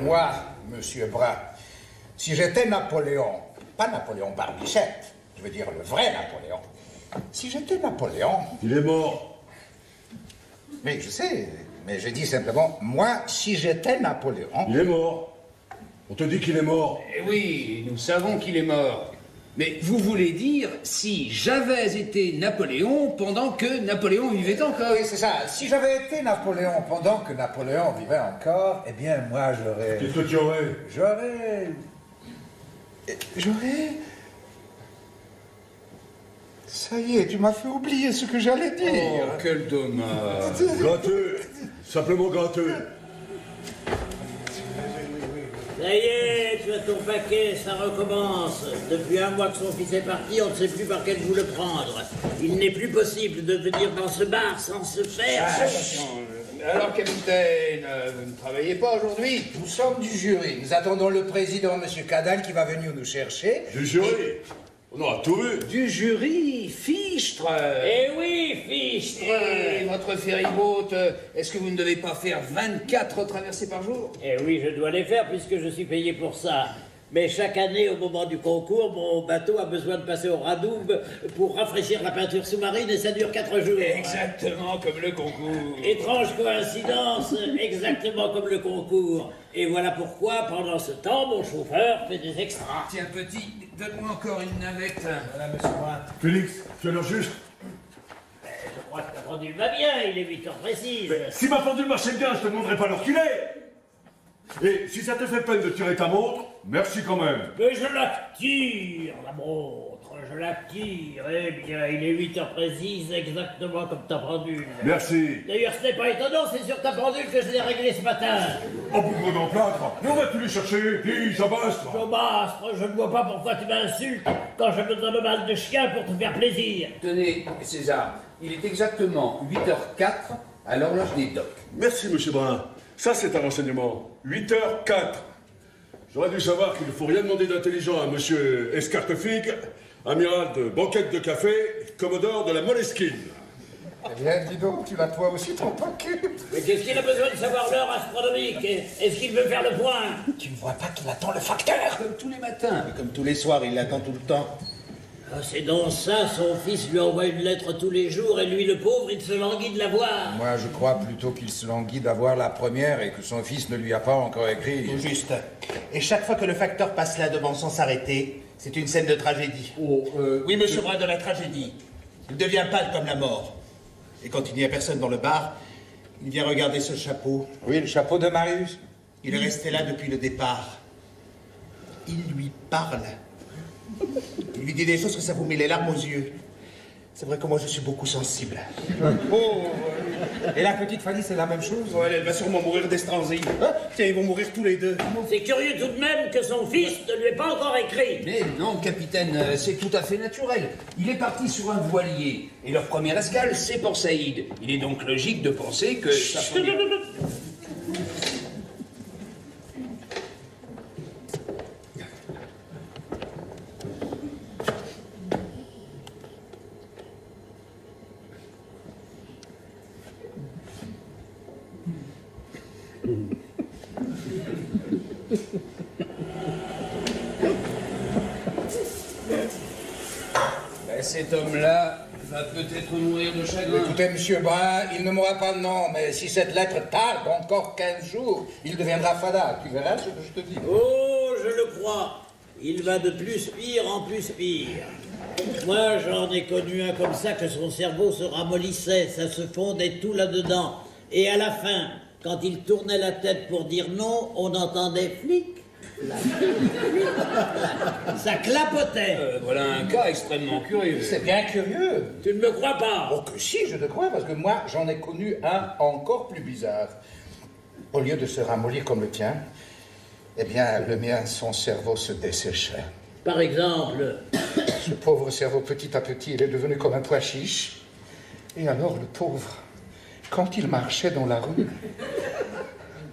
moi, monsieur Brun, si j'étais Napoléon, pas Napoléon Barbichette, je veux dire le vrai Napoléon, si j'étais Napoléon... Il est mort. Mais je sais, mais je dis simplement, moi, si j'étais Napoléon... Il est mort. On te dit qu'il est mort. Eh oui, nous savons qu'il est mort. Mais vous voulez dire si j'avais été Napoléon pendant que Napoléon vivait encore? Oui, c'est ça. Si j'avais été Napoléon pendant que Napoléon vivait encore, eh bien, moi, j'aurais... Qu'est-ce que tu aurais? J'aurais... Ça y est, tu m'as fait oublier ce que j'allais dire. Oh, quel dommage. Gratteux. Simplement gratteux. Ça y est, tu as ton paquet, ça recommence. Depuis un mois que son fils est parti, on ne sait plus par quel bout le prendre. Il n'est plus possible de venir dans ce bar sans se faire... Alors, capitaine, vous ne travaillez pas aujourd'hui? Nous sommes du jury. Nous attendons le président, M. Cadal, qui va venir nous chercher. Du jury. On a tout vu. Du jury, Fichtre. Eh oui, Fichtre. Et votre ferryboat, est-ce que vous ne devez pas faire 24 traversées par jour? Eh oui, je dois les faire puisque je suis payé pour ça. Mais chaque année, au moment du concours, mon bateau a besoin de passer au Radoub pour rafraîchir la peinture sous-marine et ça dure 4 jours. Exactement comme le concours. Étrange coïncidence, exactement comme le concours. Et voilà pourquoi, pendant ce temps, mon chauffeur fait des extras. Tiens, petit, donne-moi encore une navette. Voilà, monsieur Brun. Félix, tu as l'heure juste. Je crois que ta pendule va bien, il est 8 heures précises. Si ma pendule marchait bien, je te demanderais pas l'heure qu'il est. Et si ça te fait peine de tirer ta montre, merci quand même. Mais je la tire, la montre, je la tire. Eh bien, il est 8 heures précises, exactement comme ta pendule. Merci. D'ailleurs, ce n'est pas étonnant, c'est sur ta pendule que je l'ai réglée ce matin. Oh, bougre dans plâtre. Mais on va-tu les chercher? Dis, ça basse. Jobastre, je ne vois pas pourquoi tu m'insultes quand je me donne le mal de chien pour te faire plaisir. Tenez, César, il est exactement 8h04 à l'horloge des docks. Merci, monsieur Brun. Ça, c'est un renseignement. 8h04. J'aurais dû savoir qu'il ne faut rien demander d'intelligent à monsieur Escartefigue, amiral de banquette de café, commodore de la Moleskine. Eh bien, dis donc, tu l'as toi aussi ton paquet. Mais qu'est-ce qu'il a besoin de savoir l'heure astronomique? Est-ce qu'il veut faire le point? Tu ne vois pas qu'il attend le facteur? Comme tous les matins. Comme tous les soirs, il l'attend tout le temps. Ah, c'est donc ça, son fils lui envoie une lettre tous les jours et lui, le pauvre, il se languit de la voir. Moi, je crois plutôt qu'il se languit d'avoir la première et que son fils ne lui a pas encore écrit. Tout juste. Et chaque fois que le facteur passe là devant sans s'arrêter, c'est une scène de tragédie. Oui, monsieur Brun, de la tragédie. Il devient pâle comme la mort. Et quand il n'y a personne dans le bar, il vient regarder ce chapeau. Oui, le chapeau de Marius. Il est resté là depuis le départ. Il lui parle. Il lui dit des choses que ça vous met les larmes aux yeux. C'est vrai que moi je suis beaucoup sensible. Oh, et la petite Fanny, c'est la même chose? Ouais, elle va sûrement mourir d'estrangie. Hein? Tiens, ils vont mourir tous les deux. C'est curieux tout de même que son fils ne lui ait pas encore écrit. Mais non, capitaine, c'est tout à fait naturel. Il est parti sur un voilier. Et leur première escale, c'est Port Saïd. Il est donc logique de penser que ça prenait... Cet homme-là va peut-être mourir de chagrin. Écoutez, monsieur Brun, il ne mourra pas, non, mais si cette lettre tarde encore 15 jours, il deviendra fada. Tu verras ce que je te dis. Oh, je le crois. Il va de plus pire en plus pire. Moi, j'en ai connu un comme ça que son cerveau se ramollissait, ça se fondait tout là-dedans. Et à la fin, quand il tournait la tête pour dire non, on entendait flic. Ça clapotait. Voilà un cas extrêmement curieux. C'est bien curieux. Tu ne me crois pas? Oh que si, je te crois, parce que moi, j'en ai connu un encore plus bizarre. Au lieu de se ramollir comme le tien, eh bien, le mien, son cerveau se desséchait. Par exemple? Ce pauvre cerveau, petit à petit, il est devenu comme un pois chiche. Et alors, le pauvre, quand il marchait dans la rue,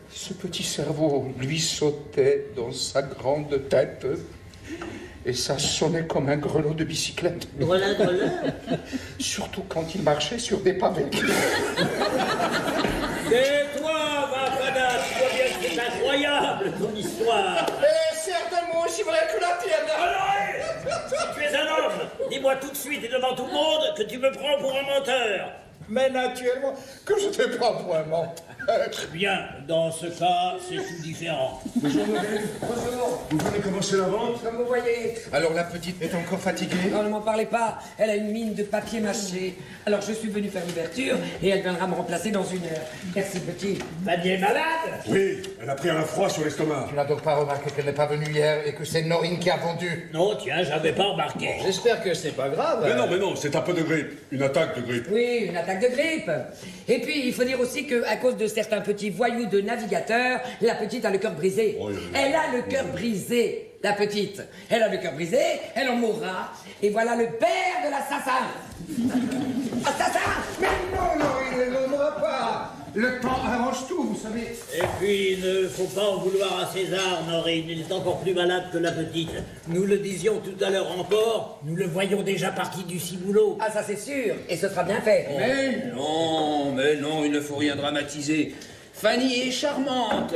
ce petit cerveau lui sautait dans sa grande tête et ça sonnait comme un grelot de bicyclette. Grelin, grelin. Surtout quand il marchait sur des pavés. Et toi, ma fada, tu vois bien que c'est incroyable. incroyable ton histoire. Certainement aussi vrai que la tienne. Honoré, si tu es un homme, dis-moi tout de suite et devant tout le monde que tu me prends pour un menteur. Mais naturellement que je te prends pour un menteur. Bien, dans ce cas, c'est tout différent. Bonjour, vous venez commencer la vente? Comme vous voyez. Alors la petite est encore fatiguée? Non, ne m'en parlez pas. Elle a une mine de papier mâché. Alors je suis venu faire l'ouverture et elle viendra me remplacer dans 1 heure. Merci, petit. Fanny est malade? Oui, elle a pris un froid sur l'estomac. Tu n'as donc pas remarqué qu'elle n'est pas venue hier et que c'est Norine qui a vendu? Non, tiens, j'avais pas remarqué. J'espère que c'est pas grave. Mais non, c'est un peu de grippe. Une attaque de grippe. Oui, une attaque de grippe. Et puis, il faut dire aussi qu'à cause de certains petits voyous de navigateurs, la petite a le cœur brisé. Oui. Elle a le cœur brisé, la petite. Elle a le cœur brisé, elle en mourra. Et voilà le père de l'assassin. Assassin! Mais non, Norine, elle ne mourra pas. Le temps arrange tout, vous savez. Et puis, il ne faut pas en vouloir à César, Norine. Il est encore plus malade que la petite. Nous le disions tout à l'heure encore, nous le voyons déjà parti du ciboulot. Ah, ça c'est sûr, et ce sera bien fait. Mais non, il ne faut rien dramatiser. Fanny est charmante.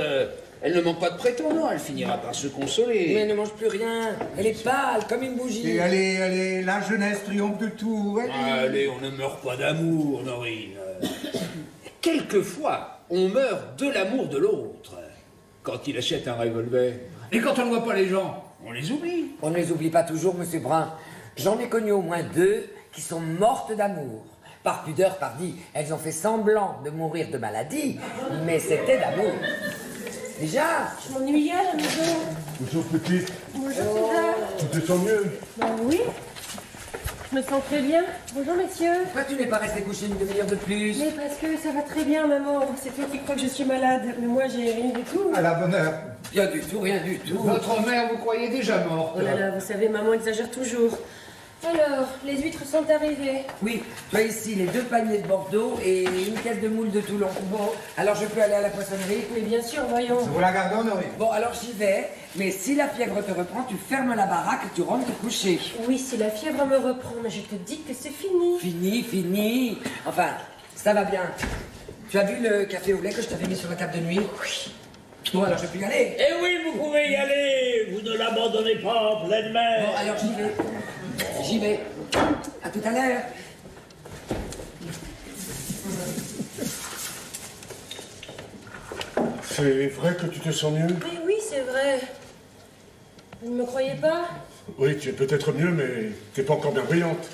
Elle ne manque pas de prétendants, elle finira par se consoler. Mais elle ne mange plus rien. Elle est pâle, comme une bougie. Et allez, la jeunesse triomphe de tout. Allez, on ne meurt pas d'amour, Norine. Quelquefois, on meurt de l'amour de l'autre. Quand il achète un revolver. Et quand on ne voit pas les gens, on les oublie. On ne les oublie pas toujours, monsieur Brun. J'en ai connu au moins 2 qui sont mortes d'amour. Par pudeur, pardi, elles ont fait semblant de mourir de maladie, mais c'était d'amour. Déjà, Je m'ennuyais à la maison. Bonjour, petite. Bonjour César. Tu te sens mieux? Bah oui. Je me sens très bien. Bonjour messieurs. pourquoi tu n'es pas resté couché une demi-heure de plus? Mais parce que ça va très bien maman. C'est toi qui crois que je suis malade. Mais moi j'ai rien du tout. À la bonne heure. Rien du tout, rien du tout. Votre mère, vous croyez déjà morte? Oh là là, vous savez, maman exagère toujours. Alors, les huîtres sont arrivées. Oui, tu as ici les 2 paniers de Bordeaux et une caisse de moules de Toulon. Bon, alors je peux aller à la poissonnerie? Mais bien sûr, voyons. Vous la gardez, Norine? Bon, alors j'y vais, mais si la fièvre te reprend, tu fermes la baraque et tu rentres te coucher. Oui, si la fièvre me reprend, mais je te dis que c'est fini. Fini. Enfin, ça va bien. Tu as vu le café au lait que je t'avais mis sur la table de nuit? Oui. Bon, alors je peux y aller. Eh oui, vous pouvez y aller. Vous ne l'abandonnez pas en pleine mer. Bon, alors j'y vais. J'y vais. À tout à l'heure. C'est vrai que tu te sens mieux? Mais oui, c'est vrai. Vous ne me croyez pas? Oui, tu es peut-être mieux, mais t'es pas encore bien brillante.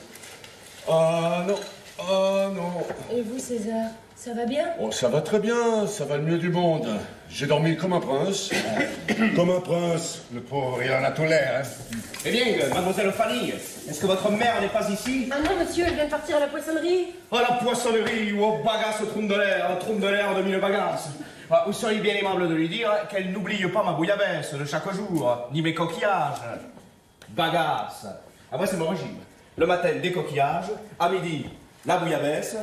Ah non. Et vous César, ça va bien? Oh, ça va très bien, ça va le mieux du monde. J'ai dormi comme un prince. Comme un prince. Le pauvre, il en a tout l'air, hein. Eh bien, mademoiselle Fanny, est-ce que votre mère n'est pas ici? Ah non monsieur, elle vient de partir à la poissonnerie. À la poissonnerie ou au bagasse au trompe de l'air de 1000 bagasses. Vous seriez bien aimable de lui dire qu'elle n'oublie pas ma bouillabaisse de chaque jour, ni mes coquillages. Bagasse. Après, c'est mon régime. Le matin, des coquillages. À midi, la bouillabaisse.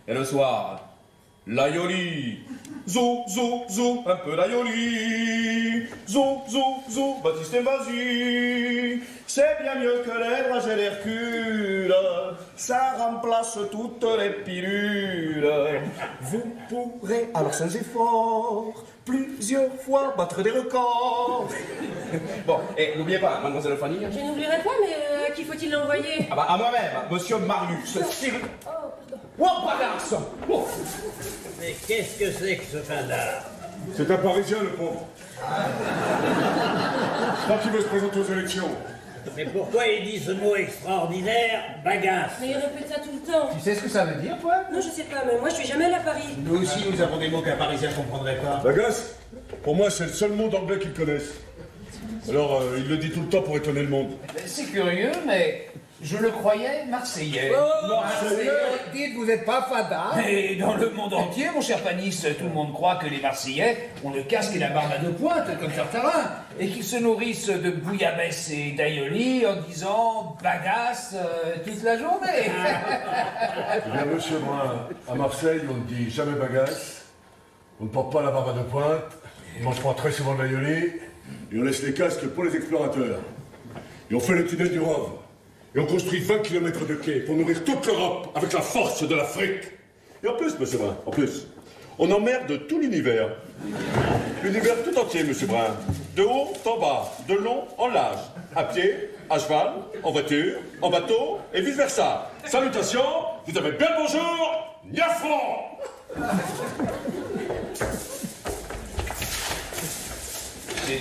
Et le soir, l'aïoli. Zou, zou, zou, un peu d'aïoli. Zou, zou, zou, Baptiste et vas-y. C'est bien mieux que les drages et l'Hercule. Ça remplace toutes les pilules. Vous pourrez, alors sans effort, plusieurs fois battre des records. Bon, et n'oubliez pas, mademoiselle Fanny. Je n'oublierai pas, mais à qui faut-il l'envoyer? Ah bah à moi-même, monsieur Marius. Cyril. Oh, pardon. Oh, bagasse. Oh. Mais qu'est-ce que c'est que ce fandard? C'est un Parisien, le pauvre. Je crois qu'il veut se présenter aux élections. Mais pourquoi il dit ce mot extraordinaire, bagasse? Mais il répète ça tout le temps. Tu sais ce que ça veut dire, toi? Non, je sais pas, mais moi je suis jamais allée à Paris. Nous aussi, nous avons des mots qu'un Parisien ne comprendrait pas. Bagasse, pour moi, c'est le seul mot d'anglais qu'ils connaissent. Alors, il le dit tout le temps pour étonner le monde. C'est curieux, mais je le croyais marseillais. Dites, vous n'êtes pas fada? Et dans le monde entier, mon cher Panis, tout le monde croit que les Marseillais ont le casque et la barbe à 2 pointes, comme Tartarin, et qu'ils se nourrissent de bouillabaisse et d'aïoli en disant bagasse toute la journée. Eh bien, monsieur Brun, à Marseille, on ne dit jamais bagasse, on ne porte pas la barbe à 2 pointes, on mange pas très souvent de l'aïoli, et on laisse les casques pour les explorateurs. Et on fait le tunnel du Rhône. Et on construit 20 km de quais pour nourrir toute l'Europe avec la force de l'Afrique. Et en plus, monsieur Brun, en plus, On emmerde tout l'univers. L'univers tout entier, monsieur Brun. De haut en bas, de long en large. À pied, à cheval, en voiture, en bateau, et vice-versa. Salutations, vous avez bien le bonjour, Niafron.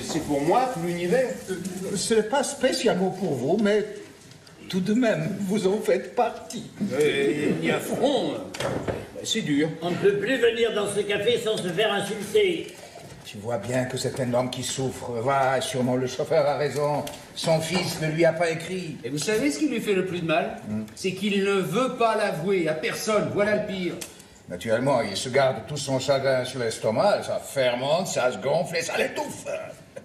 C'est pour moi tout l'univers. Ce n'est pas spécialement pour vous, mais tout de même, vous en faites partie. Niafron, c'est dur. On ne peut plus venir dans ce café sans se faire insulter. Tu vois bien que c'est un homme qui souffre. Va, sûrement le chauffeur a raison. Son fils ne lui a pas écrit. Et vous savez ce qui lui fait le plus de mal? C'est qu'il ne veut pas l'avouer à personne. Voilà le pire. Naturellement, il se garde tout son chagrin sur l'estomac, ça fermente, ça se gonfle et ça l'étouffe.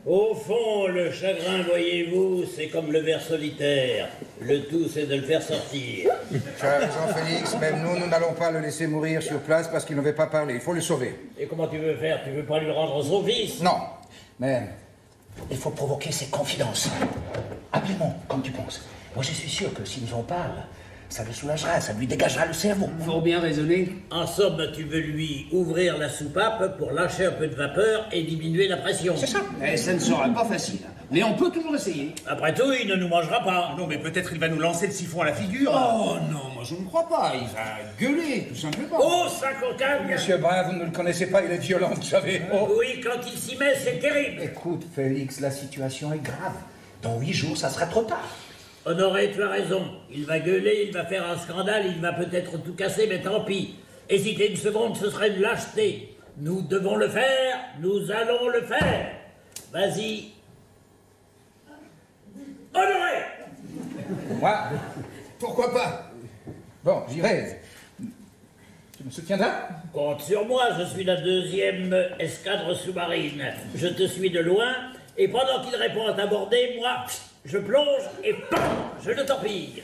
Au fond, le chagrin, voyez-vous, c'est comme le ver solitaire. Le tout, c'est de le faire sortir. Tu as raison, Félix. Même nous n'allons pas le laisser mourir sur place parce qu'il ne veut pas parler. Il faut le sauver. Et comment tu veux faire? Tu veux pas lui rendre son fils? Non, mais il faut provoquer ses confidences. Habilement, comme tu penses. Moi, je suis sûr que s'il nous en parle, ça le soulagera, ça lui dégagera le cerveau. Fort bien raisonné. En somme, tu veux lui ouvrir la soupape pour lâcher un peu de vapeur et diminuer la pression. C'est ça. Et ça ne sera pas facile. Mais on peut toujours essayer. Après tout, il ne nous mangera pas. Non, mais peut-être il va nous lancer le siphon à la figure. Oh non, moi je ne crois pas. Il va gueuler, tout simplement. Oh, ça cocagne! Monsieur Brun, vous ne le connaissez pas, il est violent, vous savez. Oh. Oui, quand il s'y met, c'est terrible. Écoute, Félix, la situation est grave. Dans 8 jours, ça sera trop tard. Honoré, tu as raison. Il va gueuler, il va faire un scandale, il va peut-être tout casser, mais tant pis. Hésiter une seconde, ce serait une lâcheté. Nous devons le faire, nous allons le faire. Vas-y. Honoré! Moi, Pourquoi pas? bon, j'irai. Tu me soutiendras? Compte sur moi, je suis la 2e escadre sous-marine. Je te suis de loin, et pendant qu'il répond à t'aborder, moi, je plonge et pam, je le torpille.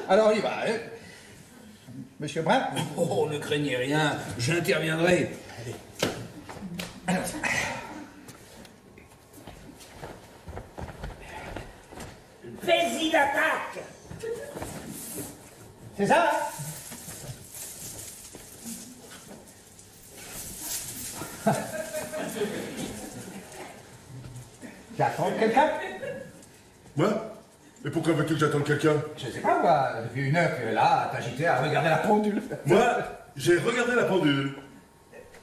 Alors, on y va, hein. Monsieur Brun? Oh, ne craignez rien, j'interviendrai. Fais-y l'attaque! C'est ça? J'attends quelqu'un? Moi? Et pourquoi veux-tu que j'attende quelqu'un? Je sais pas, moi. Depuis 1 heure, tu es là, à t'agiter, à regarder la pendule. Moi, j'ai regardé la pendule.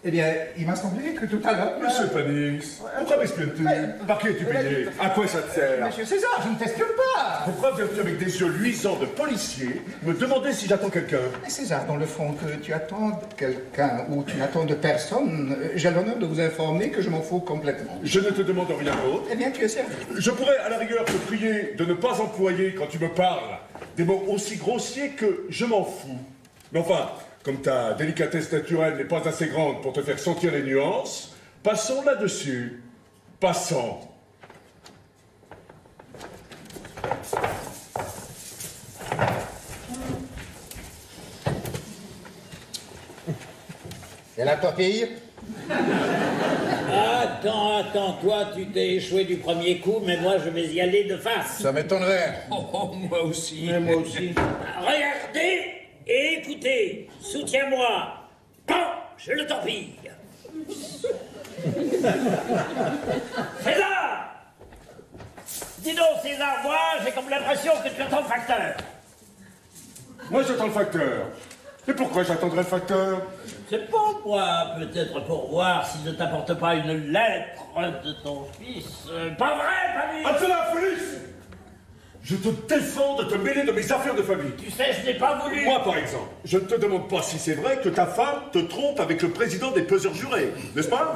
Eh bien, il m'a semblé que tout à l'heure... Monsieur Panix, pourquoi m'espionnes-tu? Par qui es-tu payé? À quoi ça te sert? Monsieur César, je ne t'espionne pas. Pourquoi viens-tu avec des yeux luisants de policier me demander si j'attends quelqu'un? Mais César, dans le fond, que tu attendes quelqu'un ou tu n'attends de personne, j'ai l'honneur de vous informer que je m'en fous complètement. Je ne te demande rien d'autre. Eh bien, tu es servi. Je pourrais à la rigueur te prier de ne pas employer, quand tu me parles, des mots aussi grossiers que je m'en fous. Mais enfin, comme ta délicatesse naturelle n'est pas assez grande pour te faire sentir les nuances, passons là-dessus. Passons. Et la torpille? Attends, toi, tu t'es échoué du premier coup, mais moi, je vais y aller de face. Ça m'étonnerait. Oh, moi aussi. Moi aussi. Regardez et écoutez. Soutiens-moi. Pan, je le torpille. César! Dis donc, César, moi, j'ai comme l'impression que tu attends le facteur. Moi, j'attends le facteur. Et pourquoi j'attendrai le facteur? C'est pas moi, peut-être pour voir s'il ne t'apporte pas une lettre de ton fils. Pas vrai, famille? À cela, Félix! Je te défends de te mêler de mes affaires de famille. Tu sais, je n'ai pas voulu. Moi, par exemple, je ne te demande pas si c'est vrai que ta femme te trompe avec le président des peseurs jurés, n'est-ce pas?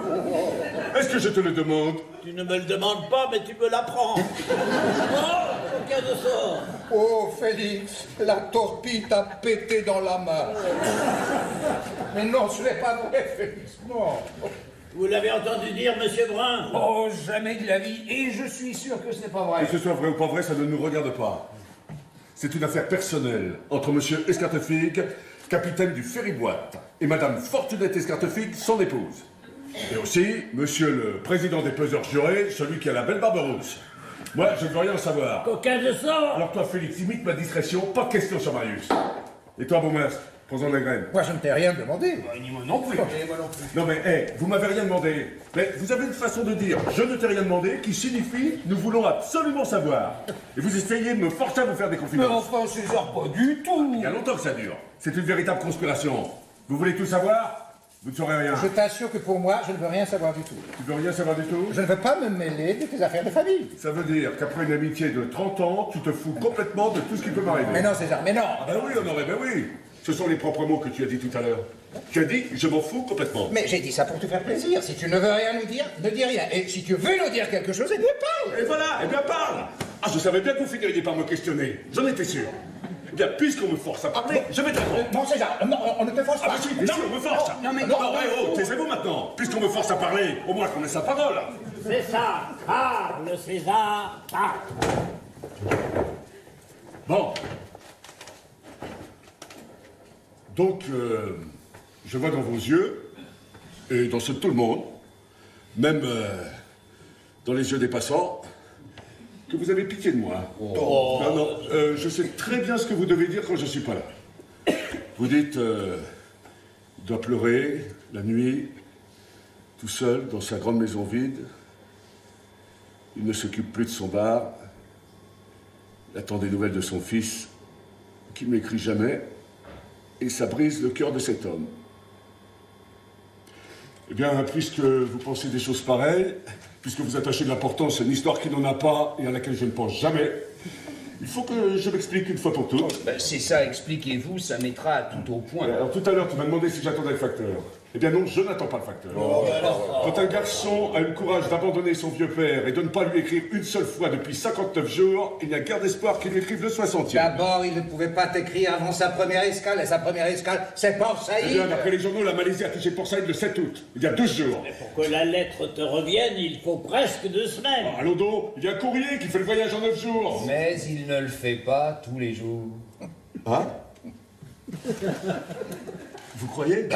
Est-ce que je te le demande? Tu ne me le demandes pas, mais tu me l'apprends. Oh, aucun de sort. Oh, Félix, la torpille t'a pété dans la main. Mais non, ce n'est pas vrai, Félix, non. Vous l'avez entendu dire, monsieur Brun? Oh, jamais de la vie. Et je suis sûr que ce n'est pas vrai. Que ce soit vrai ou pas vrai, ça ne nous regarde pas. C'est une affaire personnelle entre monsieur Escartefig, capitaine du ferry-boîte, et madame Fortunette Escartefig, son épouse. Et aussi, monsieur le président des peseurs jurés, celui qui a la belle barbe rousse. Moi, je ne veux rien en savoir. Aucun de sort. Alors toi, Félix, imite ma discrétion, pas de question sur Marius. Et toi, Beaumestre, prends-en la graine. Moi, je ne t'ai rien demandé. Ni moi non plus. Non mais, vous m'avez rien demandé. Mais vous avez une façon de dire « je ne t'ai rien demandé » qui signifie « nous voulons absolument savoir ». Et vous essayez de me forcer à vous faire des Mais confidences. enfin, César, pas du tout. Il y a longtemps que ça dure. C'est une véritable conspiration. Vous voulez tout savoir? Vous ne saurez rien. Je t'assure que pour moi, je ne veux rien savoir du tout. Tu veux rien savoir du tout? Je ne veux pas me mêler de tes affaires de famille. Ça veut dire qu'après une amitié de 30 ans, tu te fous complètement de tout ce qui peut m'arriver. Mais non, César, mais non. Ah ben oui, Honoré, ben oui. Ce sont les propres mots que tu as dit tout à l'heure. Tu as dit « je m'en fous complètement ». Mais j'ai dit ça pour te faire plaisir. Si tu ne veux rien nous dire, ne dis rien. Et si tu veux nous dire quelque chose, eh bien parle. Et voilà, eh bien parle. Ah, je savais bien que vous finiriez par me questionner. J'en étais sûr. Eh bien, puisqu'on me force à parler, je vais te répondre. Non, César, non, on ne te force Ah pas. bah si, bien sûr, on me force. Non, mais non, non, taisez-vous maintenant. Puisqu'on me force à parler, au moins qu'on ait sa parole. C'est ça. Parle, César, parle. Bon. Donc, je vois dans vos yeux, et dans ceux de tout le monde, même dans les yeux des passants, que vous avez pitié de moi. Oh. Non, non, je sais très bien ce que vous devez dire quand je suis pas là. Vous dites, il doit pleurer la nuit, tout seul, dans sa grande maison vide. Il ne s'occupe plus de son bar. Il attend des nouvelles de son fils, qui ne m'écrit jamais, et ça brise le cœur de cet homme. Eh bien, puisque vous pensez des choses pareilles, puisque vous attachez de l'importance à une histoire qui n'en a pas et à laquelle je ne pense jamais, il faut que je m'explique une fois pour toutes. Ben, c'est ça, expliquez-vous, ça mettra tout au point. Alors tout à l'heure, tu m'as demandé si j'attendais le facteur. Eh bien non, je n'attends pas le facteur. Quand un garçon a eu le courage d'abandonner son vieux père et de ne pas lui écrire une seule fois depuis 59 jours, il n'y a guère d'espoir qu'il lui écrive le 60e. D'abord, il ne pouvait pas t'écrire avant sa première escale, et sa première escale, c'est Port Eh Saïd. bien, d'après les journaux, la Malaisie a touché Port Saïd le 7 août, il y a 12 jours. Mais pour que la lettre te revienne, il faut presque 2 semaines. À l'Odo, il y a un courrier qui fait le voyage en 9 jours. Mais il ne le fait pas tous les jours. Hein? Vous croyez?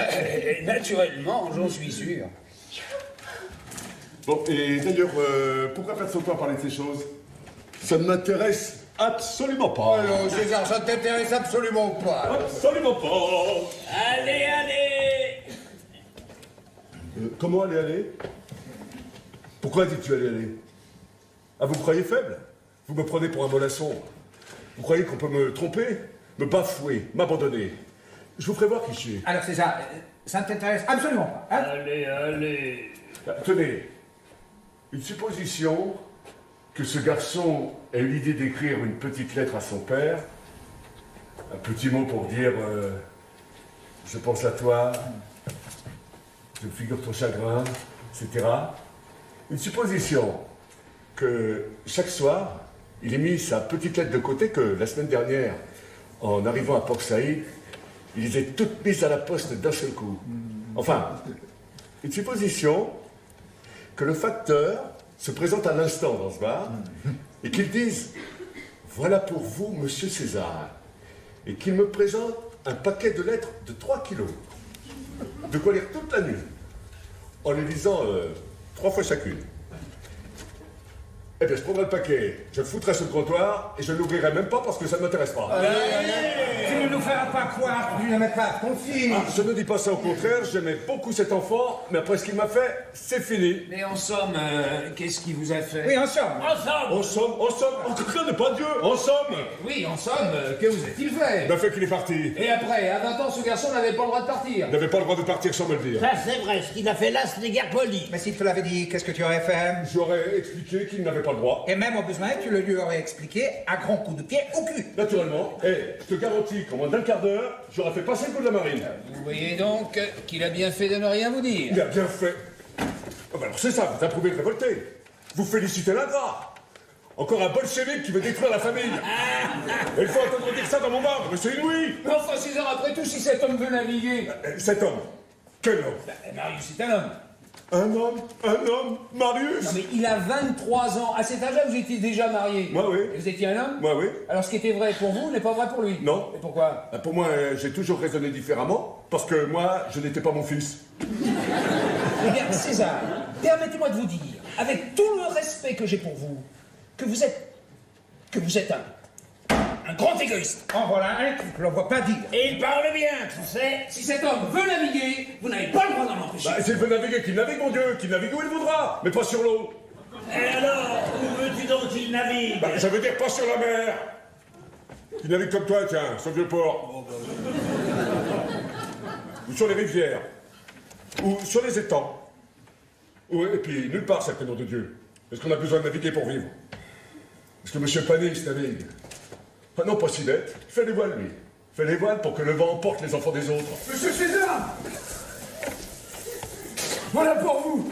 Naturellement, j'en suis sûr. Bon, et d'ailleurs, pourquoi perdre son temps à parler de ces choses? Ça ne m'intéresse absolument pas. Alors, César, ça ne t'intéresse absolument pas. Absolument pas. Allez, allez. Comment aller? Pourquoi dis-tu aller? Ah, vous me croyez faible? Vous me prenez pour un mollasson. Vous croyez qu'on peut me tromper? Me bafouer, m'abandonner? Je vous ferai voir qui je suis. Alors, César, ça ne t'intéresse absolument pas, hein? Allez, allez. Tenez, une supposition que ce garçon ait eu l'idée d'écrire une petite lettre à son père, un petit mot pour dire je pense à toi, je me figure ton chagrin, etc. Une supposition que chaque soir, il ait mis sa petite lettre de côté que la semaine dernière, en arrivant à Port Saïd, il les a toutes mises à la poste d'un seul coup. Enfin, une supposition que le facteur se présente à l'instant dans ce bar et qu'il dise « Voilà pour vous, monsieur César » et qu'il me présente un paquet de lettres de 3 kilos. De quoi lire toute la nuit, en les lisant 3 fois chacune. Eh bien, je prendrai le paquet, je le foutrai sur le comptoir et je ne l'ouvrirai même pas parce que ça ne m'intéresse pas. Tu ne nous feras pas croire que tu n'aimais pas ton fils. Ah, je ne dis pas ça, au contraire, j'aimais beaucoup cet enfant, mais après ce qu'il m'a fait, c'est fini. Mais en somme, qu'est-ce qui vous a fait? Oui, en somme. En somme, encore n'est pas Dieu, en somme. Oui, en somme, que vous a-t-il fait? Il m'a fait qu'il est parti. Et après, à 20 ans, ce garçon n'avait pas le droit de partir. Il n'avait pas le droit de partir sans me le dire. Ça, c'est vrai, ce qu'il a fait là, ce n'est guère poli. Mais s'il te l'avait dit, qu'est-ce que tu aurais fait? J'aurais expliqué qu'il n'avait pas le droit. Et même au besoin, tu le lui aurais expliqué à grands coups de pied au cul. Naturellement. Et je te garantis qu'en moins d'un quart d'heure, j'aurais fait passer le coup de la marine. Vous voyez donc qu'il a bien fait de ne rien vous dire. Il a bien fait. Ah ben alors c'est ça, vous approuvez de révolter. Vous félicitez l'ingrat. Encore un bolchevique qui veut détruire la famille. Et il faut entendre dire ça dans mon bar, mais c'est inouï. Mais enfin, César, après tout, si cet homme veut naviguer... Cet homme, quel homme? Marius, c'est un homme. Un homme, Marius. Non, mais il a 23 ans. À cet âge-là, vous étiez déjà marié. Moi, oui. Et vous étiez un homme? Moi, oui. Alors, ce qui était vrai pour vous n'est pas vrai pour lui? Non. Et pourquoi? Pour moi, j'ai toujours raisonné différemment, parce que moi, je n'étais pas mon fils. Eh bien, César, permettez-moi de vous dire, avec tout le respect que j'ai pour vous, que vous êtes un un grand égoïste. En voilà un qui ne l'envoie pas dire. Et il parle bien, tu sais. Si cet homme veut naviguer, vous n'avez pas le droit d'en empêcher. Bah, s'il veut naviguer, qu'il navigue, mon Dieu, qu'il navigue où il voudra, mais pas sur l'eau. Et alors, où veux-tu donc qu'il navigue? Bah, ça veut dire pas sur la mer. Qu'il navigue comme toi, tiens, sur le vieux port. Ou sur les rivières. Ou sur les étangs. Oui, et puis nulle part, c'est le nom de Dieu. Est-ce qu'on a besoin de naviguer pour vivre? Est-ce que M. Panis navigue? Ah non, pas si bête. Il fait les voiles, lui. Il fait les voiles pour que le vent emporte les enfants des autres. Monsieur César! Voilà pour vous!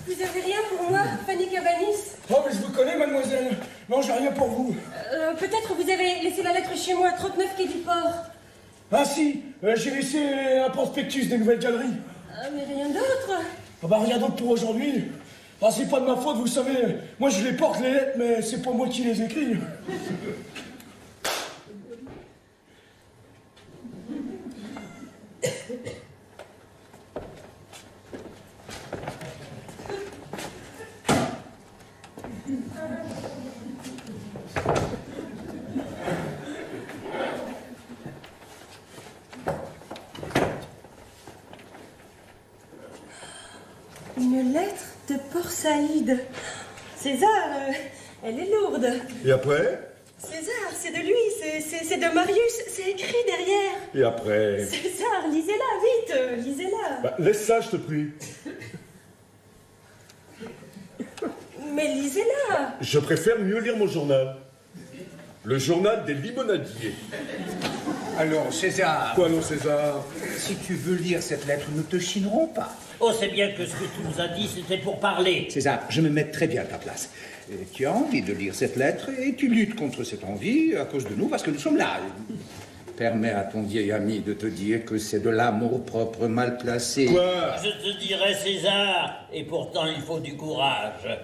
Vous avez rien pour moi, Fanny Cabanis? Oh, mais je vous connais, mademoiselle. Non, j'ai rien pour vous. Peut-être vous avez laissé la lettre chez moi, 39 quai du Port. Ah si, j'ai laissé un prospectus des nouvelles galeries. Ah, mais rien d'autre. Ah bah rien d'autre pour aujourd'hui. Ah, c'est pas de ma faute, vous savez. Moi, je les porte, les lettres, mais c'est pas moi qui les écris. Une lettre de Port Saïd. César, elle est lourde. Et après? César, c'est de lui, c'est de Marius, c'est écrit derrière. Et après? César, lisez-la, vite, lisez-la. Bah, laisse ça, je te prie. Mais lisez-la. Je préfère mieux lire mon journal. Le journal des limonadiers. Alors, César, Quoi, non, César? si tu veux lire cette lettre, nous ne te chinerons pas. Oh, c'est bien que ce que tu nous as dit, c'était pour parler. César, je me mets très bien à ta place. Tu as envie de lire cette lettre et tu luttes contre cette envie à cause de nous, parce que nous sommes là. Permets à ton vieil ami de te dire que c'est de l'amour-propre mal placé. Quoi? Je te dirais, César, et pourtant il faut du courage.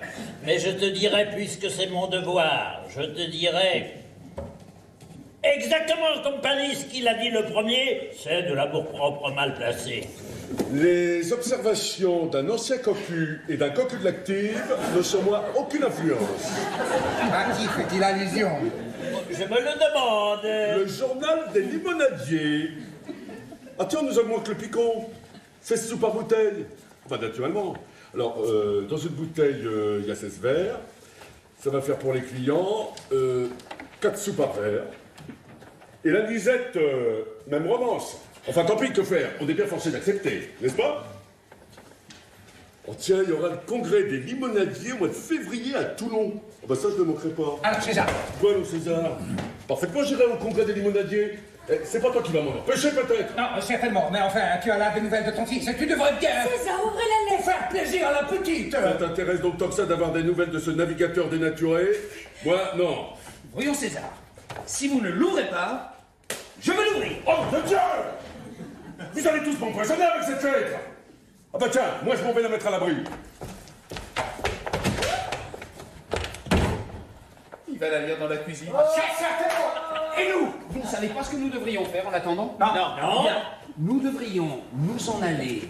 Mais je te dirais, puisque c'est mon devoir, je te dirais... Exactement comme Panis qui l'a dit le premier, c'est de l'amour-propre mal placé. Les observations d'un ancien cocu et d'un cocu de l'active ne sont moi aucune influence. À qui fait-il allusion? Je me le demande. Le journal des limonadiers. Ah tiens, nous avons moins que le picon. 16 sous par bouteille. Enfin, naturellement. Alors, dans une bouteille, il y a 16 verres. Ça va faire pour les clients 4 sous par verre. Et la lisette, même romance. Enfin, tant pis, que faire? On est bien forcé d'accepter, n'est-ce pas? Oh tiens, il y aura le congrès des limonadiers au mois de février à Toulon. Oh, bah ça, je ne manquerai pas. Alors, César. Quoi, non, César? Parfaitement, j'irai au congrès des limonadiers. Eh, c'est pas toi qui vas m'en empêcher, peut-être? Non, certainement, mais enfin, tu as là des nouvelles de ton fils. Tu devrais bien... César, ouvrez la lettre. faire plaisir à la petite. Ça t'intéresse donc tant que ça d'avoir des nouvelles de ce navigateur dénaturé? Moi, non. Voyons César, si vous ne l'ouvrez pas, je vais l'ouvrir. Oh, de Dieu! Vous allez tous m'empoisonner avec cette lettre! Ah bah tiens, moi je m'en vais la mettre à l'abri. Il va la lire dans la cuisine. Et nous, vous ne savez pas ce que nous devrions faire en attendant? Non. Bien, nous devrions nous en aller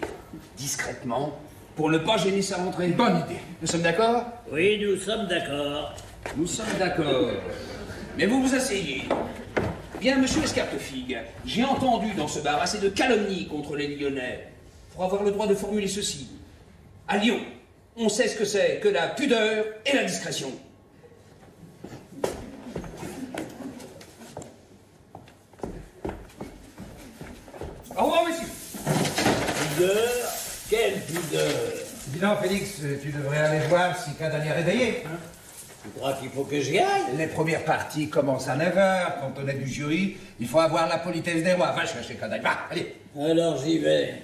discrètement pour ne pas gêner sa rentrée. Bonne idée. Nous sommes d'accord? Oui, nous sommes d'accord. Nous sommes d'accord. Mais vous vous asseyez. Bien, monsieur Escartefigue, j'ai entendu dans ce bar assez de calomnies contre les Lyonnais pour avoir le droit de formuler ceci. À Lyon, on sait ce que c'est que la pudeur et la discrétion. Au revoir, messieurs. Pudeur? Quelle pudeur? Dis donc, Félix, tu devrais aller voir si Cadani est réveillé. Hein? Tu crois qu'il faut que j'y aille? Les premières parties commencent à 9h. Quand on est du jury, il faut avoir la politesse des rois. Va chercher Cadani. Va, allez. Alors j'y vais.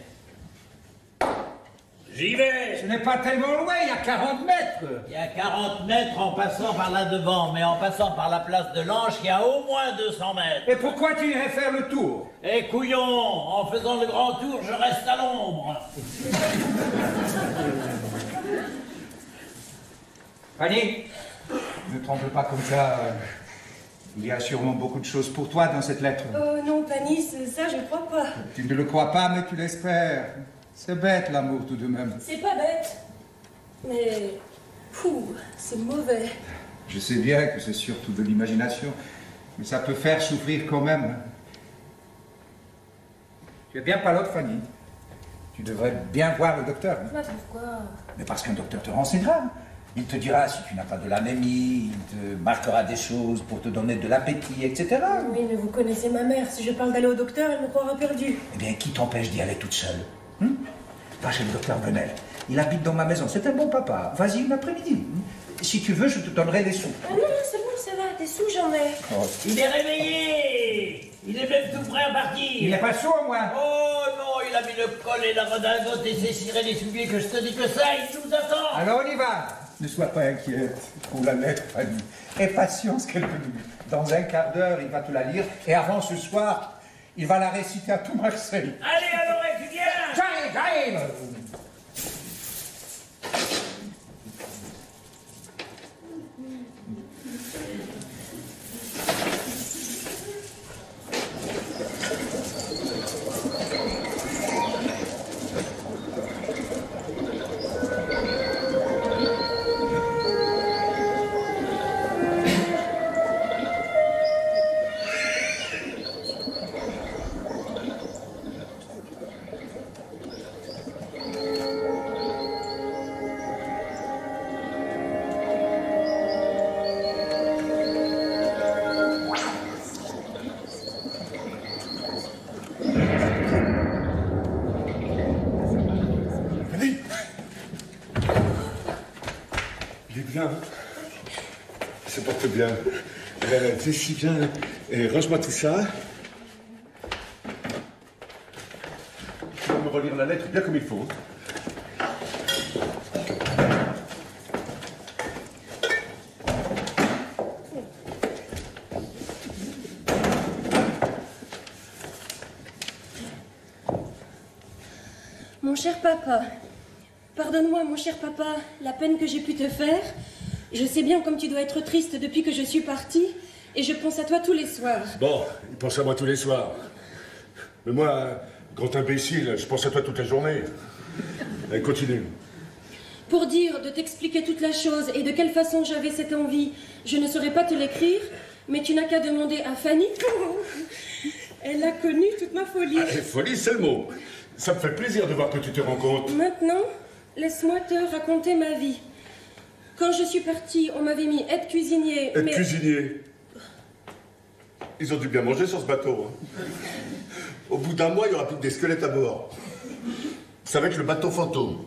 J'y vais! Ce n'est pas tellement loin, il y a 40 mètres. Il y a 40 mètres en passant par là devant, mais en passant par la place de l'Anche, il y a au moins 200 mètres. Et pourquoi tu irais faire le tour? Eh couillon, en faisant le grand tour, je reste à l'ombre. Fanny, ne tremble pas comme ça. Il y a sûrement beaucoup de choses pour toi dans cette lettre. Oh non, Panis, ça je crois pas. Tu ne le crois pas, mais tu l'espères. C'est bête l'amour tout de même. C'est pas bête. Mais... Pouh, c'est mauvais. Je sais bien que c'est surtout de l'imagination, mais ça peut faire souffrir quand même. Tu es bien pas l'autre, Fanny. Tu devrais bien voir le docteur. Bah, pourquoi? Mais parce qu'un docteur te renseignera. Il te dira si tu n'as pas de l'anémie, il te marquera des choses pour te donner de l'appétit, etc. Oui, mais vous connaissez ma mère. Si je parle d'aller au docteur, elle me croira perdue. Eh bien, qui t'empêche d'y aller toute seule? Va chez le docteur Venel. Il habite dans ma maison. C'est un bon papa. Vas-y une après-midi. Si tu veux, je te donnerai des sous. Ah non, c'est bon, ça va. Des sous, j'en ai. Oh. Il est réveillé. Il est même tout prêt à partir. Il n'est pas sourd, moi. Oh non, il a mis le col et la redingote et s'est ciré les souliers que je te dis que ça, il nous attend. Alors on y va. Ne sois pas inquiète pour la lettre, Fanny. Aie patience quelques minutes. Dans un quart d'heure, il va te la lire. Et avant ce soir, il va la réciter à tout Marseille. Allez alors, étudiant. J'arrive. Ça porte bien. C'est si bien. Et range-moi tout ça. Tu vas me relire la lettre bien comme il faut. Mon cher papa, pardonne-moi, mon cher papa, la peine que j'ai pu te faire. Je sais bien comme tu dois être triste depuis que je suis partie, et je pense à toi tous les soirs. Bon, il pense à moi tous les soirs. Mais moi, grand imbécile, je pense à toi toute la journée. Allez, continue. Pour dire, de t'expliquer toute la chose et de quelle façon j'avais cette envie, je ne saurais pas te l'écrire, mais tu n'as qu'à demander à Fanny. Elle a connu toute ma folie. Allez, folie, c'est le mot. Ça me fait plaisir de voir que tu te rends compte. Maintenant, laisse-moi te raconter ma vie. Quand je suis partie, on m'avait mis aide cuisinier, Être mais... cuisinier. Ils ont dû bien manger sur ce bateau. Hein. Au bout d'un mois, il n'y aura plus que des squelettes à bord. Ça va être le bateau fantôme.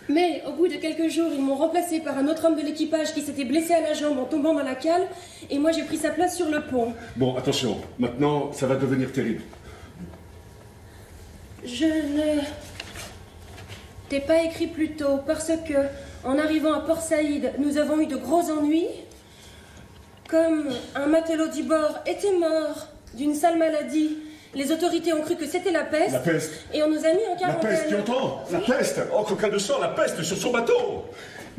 Mais au bout de quelques jours, ils m'ont remplacé par un autre homme de l'équipage qui s'était blessé à la jambe en tombant dans la cale, et moi j'ai pris sa place sur le pont. Bon, attention, maintenant, ça va devenir terrible. Je ne t'ai pas écrit plus tôt parce que, en arrivant à Port Saïd, nous avons eu de gros ennuis. Comme un matelot du bord était mort d'une sale maladie, les autorités ont cru que c'était la peste. La peste. Et on nous a mis en La quarantaine. peste, tu entends? La peste. Oh, coquin de sang, la peste sur son bateau.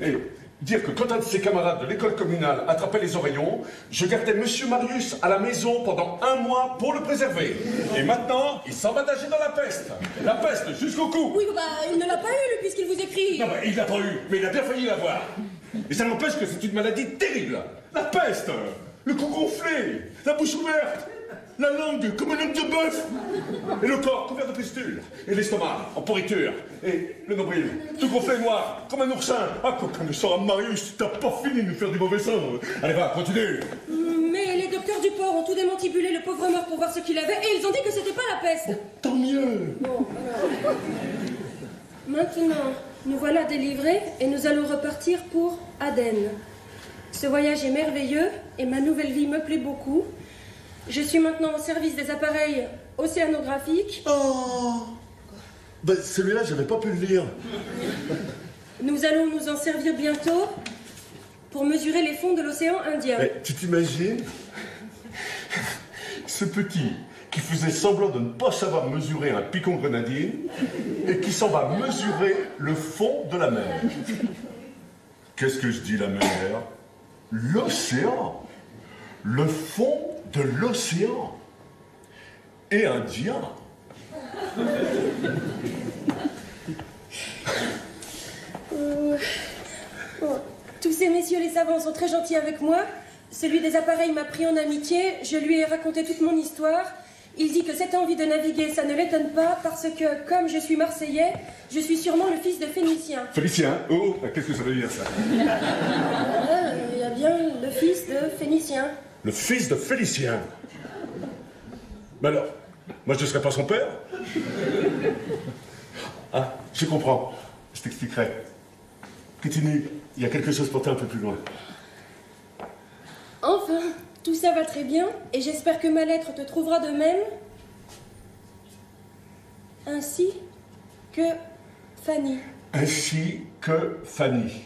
Et dire que quand un de ses camarades de l'école communale attrapait les oreillons, je gardais Monsieur Marius à la maison pendant 1 mois pour le préserver. Et maintenant, il s'en va nager dans la peste. La peste jusqu'au cou. Oui, bah, il ne l'a pas eu, lui, puisqu'il vous écrit. Non, mais il l'a pas eu, mais il a bien failli l'avoir. Et ça n'empêche que c'est une maladie terrible. La peste, le cou gonflé, la bouche ouverte, la langue comme une langue de bœuf, et le corps couvert de pustules, et l'estomac en pourriture, et le nombril tout gonflé noir comme un oursin. Ah, coquin de sang, Marius, t'as pas fini de nous faire du mauvais sang. Allez, va, continue. Mais les docteurs du port ont tout démantibulé le pauvre mort pour voir ce qu'il avait, et ils ont dit que c'était pas la peste. Tant mieux. Bon, alors... Maintenant, nous voilà délivrés, et nous allons repartir pour Aden. Ce voyage est merveilleux, et ma nouvelle vie me plaît beaucoup. Je suis maintenant au service des appareils océanographiques. Oh, ben, celui-là, j'avais pas pu le lire. Nous allons nous en servir bientôt pour mesurer les fonds de l'océan Indien. Mais tu t'imagines ce petit qui faisait semblant de ne pas savoir mesurer un picon grenadine et qui s'en va mesurer le fond de la mer. Qu'est-ce que je dis, la mer? L'océan. Le fond de l'océan. Et Indien. messieurs les savants sont très gentils avec moi. Celui des appareils m'a pris en amitié. Je lui ai raconté toute mon histoire. Il dit que cette envie de naviguer, ça ne l'étonne pas, parce que, comme je suis Marseillais, je suis sûrement le fils de Phénicien. Félicien? Oh, qu'est-ce que ça veut dire, ça? Il y a bien le fils de Phénicien. Le fils de Félicien? Mais alors, moi je ne serais pas son père? Ah, je comprends. Je t'expliquerai. Continue, il y a quelque chose pour toi un peu plus loin. Enfin, tout ça va très bien, et j'espère que ma lettre te trouvera de même. Ainsi que Fanny. Ainsi que Fanny.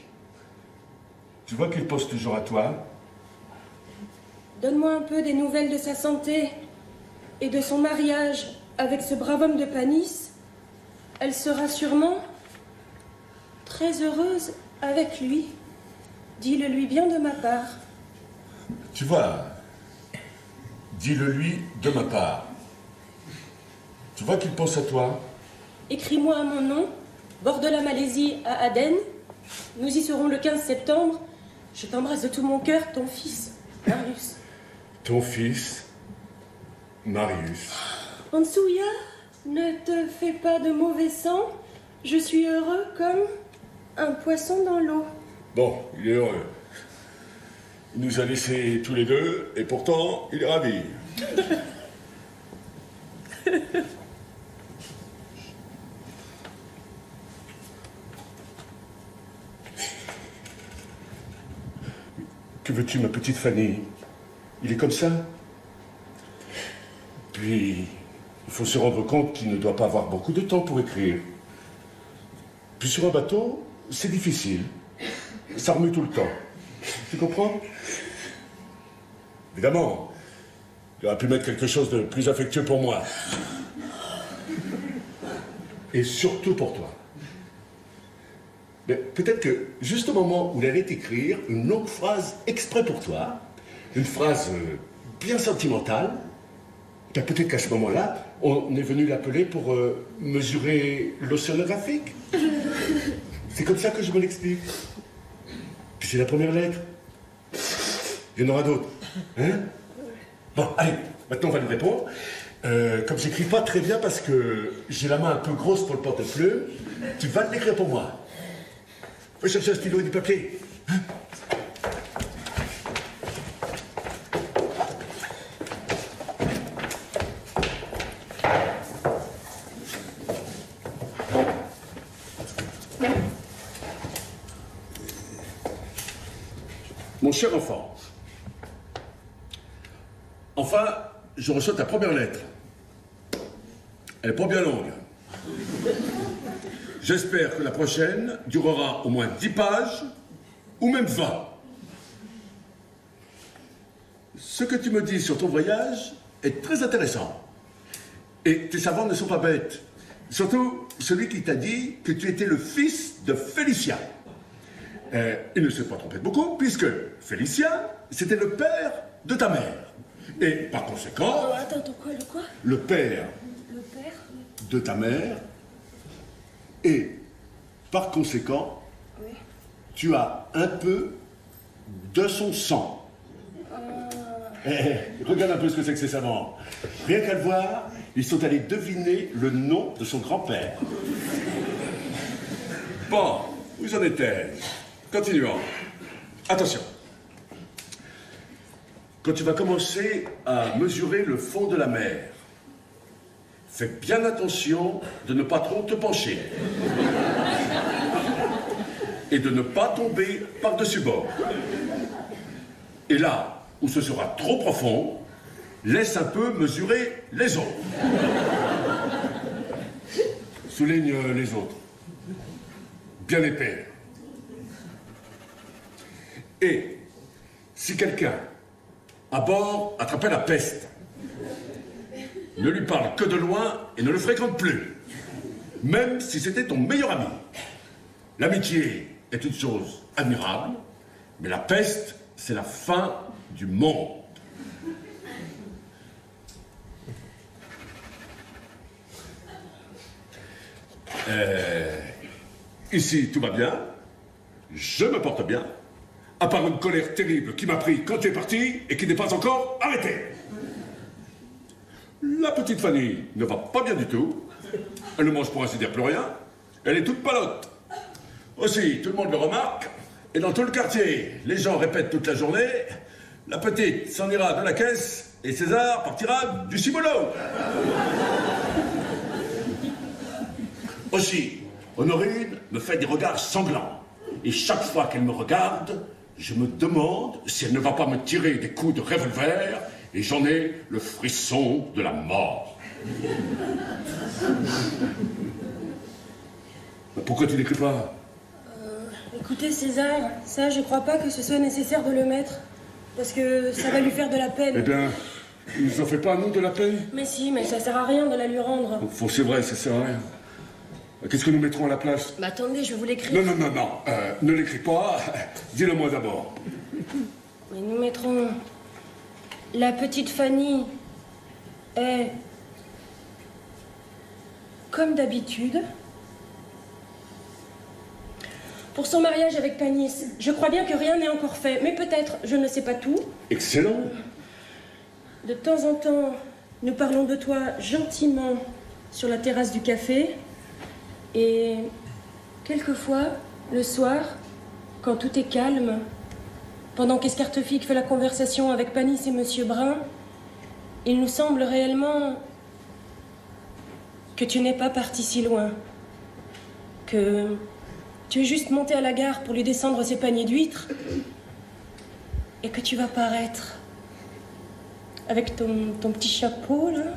Tu vois qu'il pense toujours à toi? Donne-moi un peu des nouvelles de sa santé et de son mariage avec ce brave homme de Panis. Elle sera sûrement très heureuse avec lui. Dis-le lui bien de ma part. Tu vois, dis-le lui de ma part. Tu vois qu'il pense à toi? Écris-moi à mon nom, bord de la Malaisie à Aden. Nous y serons le 15 septembre. Je t'embrasse de tout mon cœur, ton fils, Marius. Ton fils, Marius. Ansouya, ne te fais pas de mauvais sang. Je suis heureux comme un poisson dans l'eau. Bon, il est heureux. Il nous a laissés tous les deux, et pourtant, il est ravi. Que veux-tu, ma petite Fanny? Il est comme ça. Puis, il faut se rendre compte qu'il ne doit pas avoir beaucoup de temps pour écrire. Puis sur un bateau, c'est difficile. Ça remue tout le temps. Tu comprends? Évidemment, il aurait pu mettre quelque chose de plus affectueux pour moi. Et surtout pour toi. Mais peut-être que, juste au moment où il allait écrire une longue phrase exprès pour toi, une phrase bien sentimentale, ben peut-être qu'à ce moment-là, on est venu l'appeler pour mesurer l'océanographique. C'est comme ça que je me l'explique. Puis c'est la première lettre. Il y en aura d'autres. Hein? Bon, allez, maintenant on va lui répondre. Comme j'écris pas très bien parce que j'ai la main un peu grosse pour le porte-plume, tu vas l'écrire pour moi. Faut chercher un stylo et du papier. Hein? Mon cher enfant, enfin, je reçois ta première lettre. Elle n'est pas bien longue. J'espère que la prochaine durera au moins 10 pages, ou même 20. Ce que tu me dis sur ton voyage est très intéressant. Et tes savants ne sont pas bêtes. Surtout celui qui t'a dit que tu étais le fils de Félicien. Il ne s'est pas trompé de beaucoup, puisque Félicien, c'était le père de ta mère. Et par conséquent... Attends, quoi, le quoi? Le père Le père de ta mère. Et par conséquent, Oui. tu as un peu de son sang. Regarde un peu ce que c'est que ces savants. Rien qu'à le voir, ils sont allés deviner le nom de son grand-père. Bon, où en était-je? Continuons. Attention. Quand tu vas commencer à mesurer le fond de la mer, fais bien attention de ne pas trop te pencher. Et de ne pas tomber par-dessus bord. Et là où ce sera trop profond, laisse un peu mesurer les autres. Souligne les autres. Bien épais. Et si quelqu'un à bord attrapait la peste, ne lui parle que de loin et ne le fréquente plus, même si c'était ton meilleur ami. L'amitié est une chose admirable, mais la peste, c'est la fin du monde. Ici, tout va bien. Je me porte bien. À part une colère terrible qui m'a pris quand tu es parti et qui n'est pas encore arrêtée. La petite Fanny ne va pas bien du tout. Elle ne mange pour ainsi dire plus rien. Elle est toute palote. Aussi, tout le monde le remarque. Et dans tout le quartier, les gens répètent toute la journée. La petite s'en ira de la caisse et César partira du cibolo. Aussi, Honorine me fait des regards sanglants. Et chaque fois qu'elle me regarde, je me demande si elle ne va pas me tirer des coups de revolver et j'en ai le frisson de la mort. Pourquoi tu n'écris pas? Écoutez, César, ça, je crois pas que ce soit nécessaire de le mettre. Parce que ça va lui faire de la peine. Eh bien, il nous en fait pas à nous de la peine? Mais si, mais ça sert à rien de la lui rendre. C'est vrai, ça sert à rien. Qu'est-ce que nous mettrons à la place? Bah attendez, je vais vous l'écrire. Non, ne l'écris pas. Dis-le moi d'abord. Mais nous mettrons... La petite Fanny est... comme d'habitude... pour son mariage avec Panis. Je crois bien que rien n'est encore fait, mais peut-être, je ne sais pas tout. Excellent. De temps en temps, nous parlons de toi gentiment sur la terrasse du café. Et quelquefois, le soir, quand tout est calme, pendant qu'Escartefique fait la conversation avec Panis et Monsieur Brun, il nous semble réellement que tu n'es pas parti si loin, que tu es juste monté à la gare pour lui descendre ses paniers d'huîtres et que tu vas paraître avec ton petit chapeau là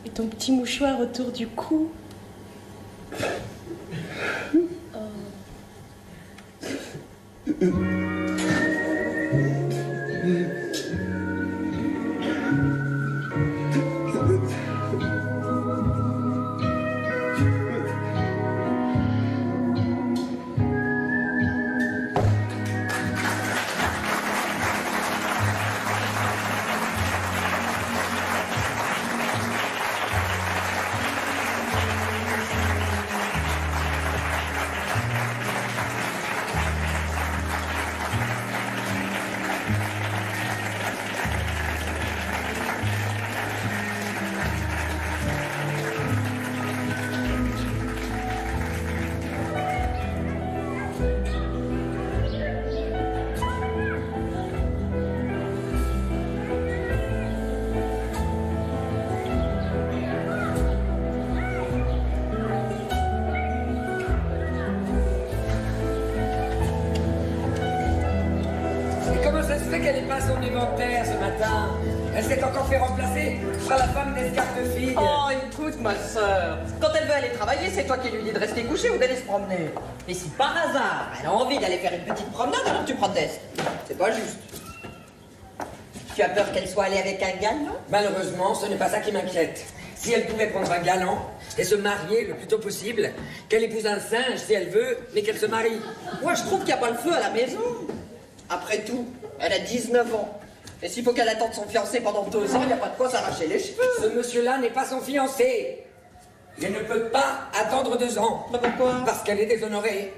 et ton petit mouchoir autour du cou. Qu'elle n'est pas à son inventaire ce matin. Elle s'est encore fait remplacer par la femme d'Escartefigue. Oh, écoute, ma sœur, quand elle veut aller travailler, c'est toi qui lui dis de rester couchée ou d'aller se promener. Et si par hasard, elle a envie d'aller faire une petite promenade, alors tu protestes. C'est pas juste. Tu as peur qu'elle soit allée avec un galant? Malheureusement, ce n'est pas ça qui m'inquiète. Si elle pouvait prendre un galant et se marier le plus tôt possible, qu'elle épouse un singe si elle veut, mais qu'elle se marie. Moi, je trouve qu'il n'y a pas le feu à la maison. Après tout, elle a 19 ans. Et s'il faut qu'elle attende son fiancé pendant 2 ans, il n'y a pas de quoi s'arracher les cheveux. Ce monsieur-là n'est pas son fiancé. Il ne peut pas attendre 2 ans. Mais pourquoi? Parce qu'elle est déshonorée.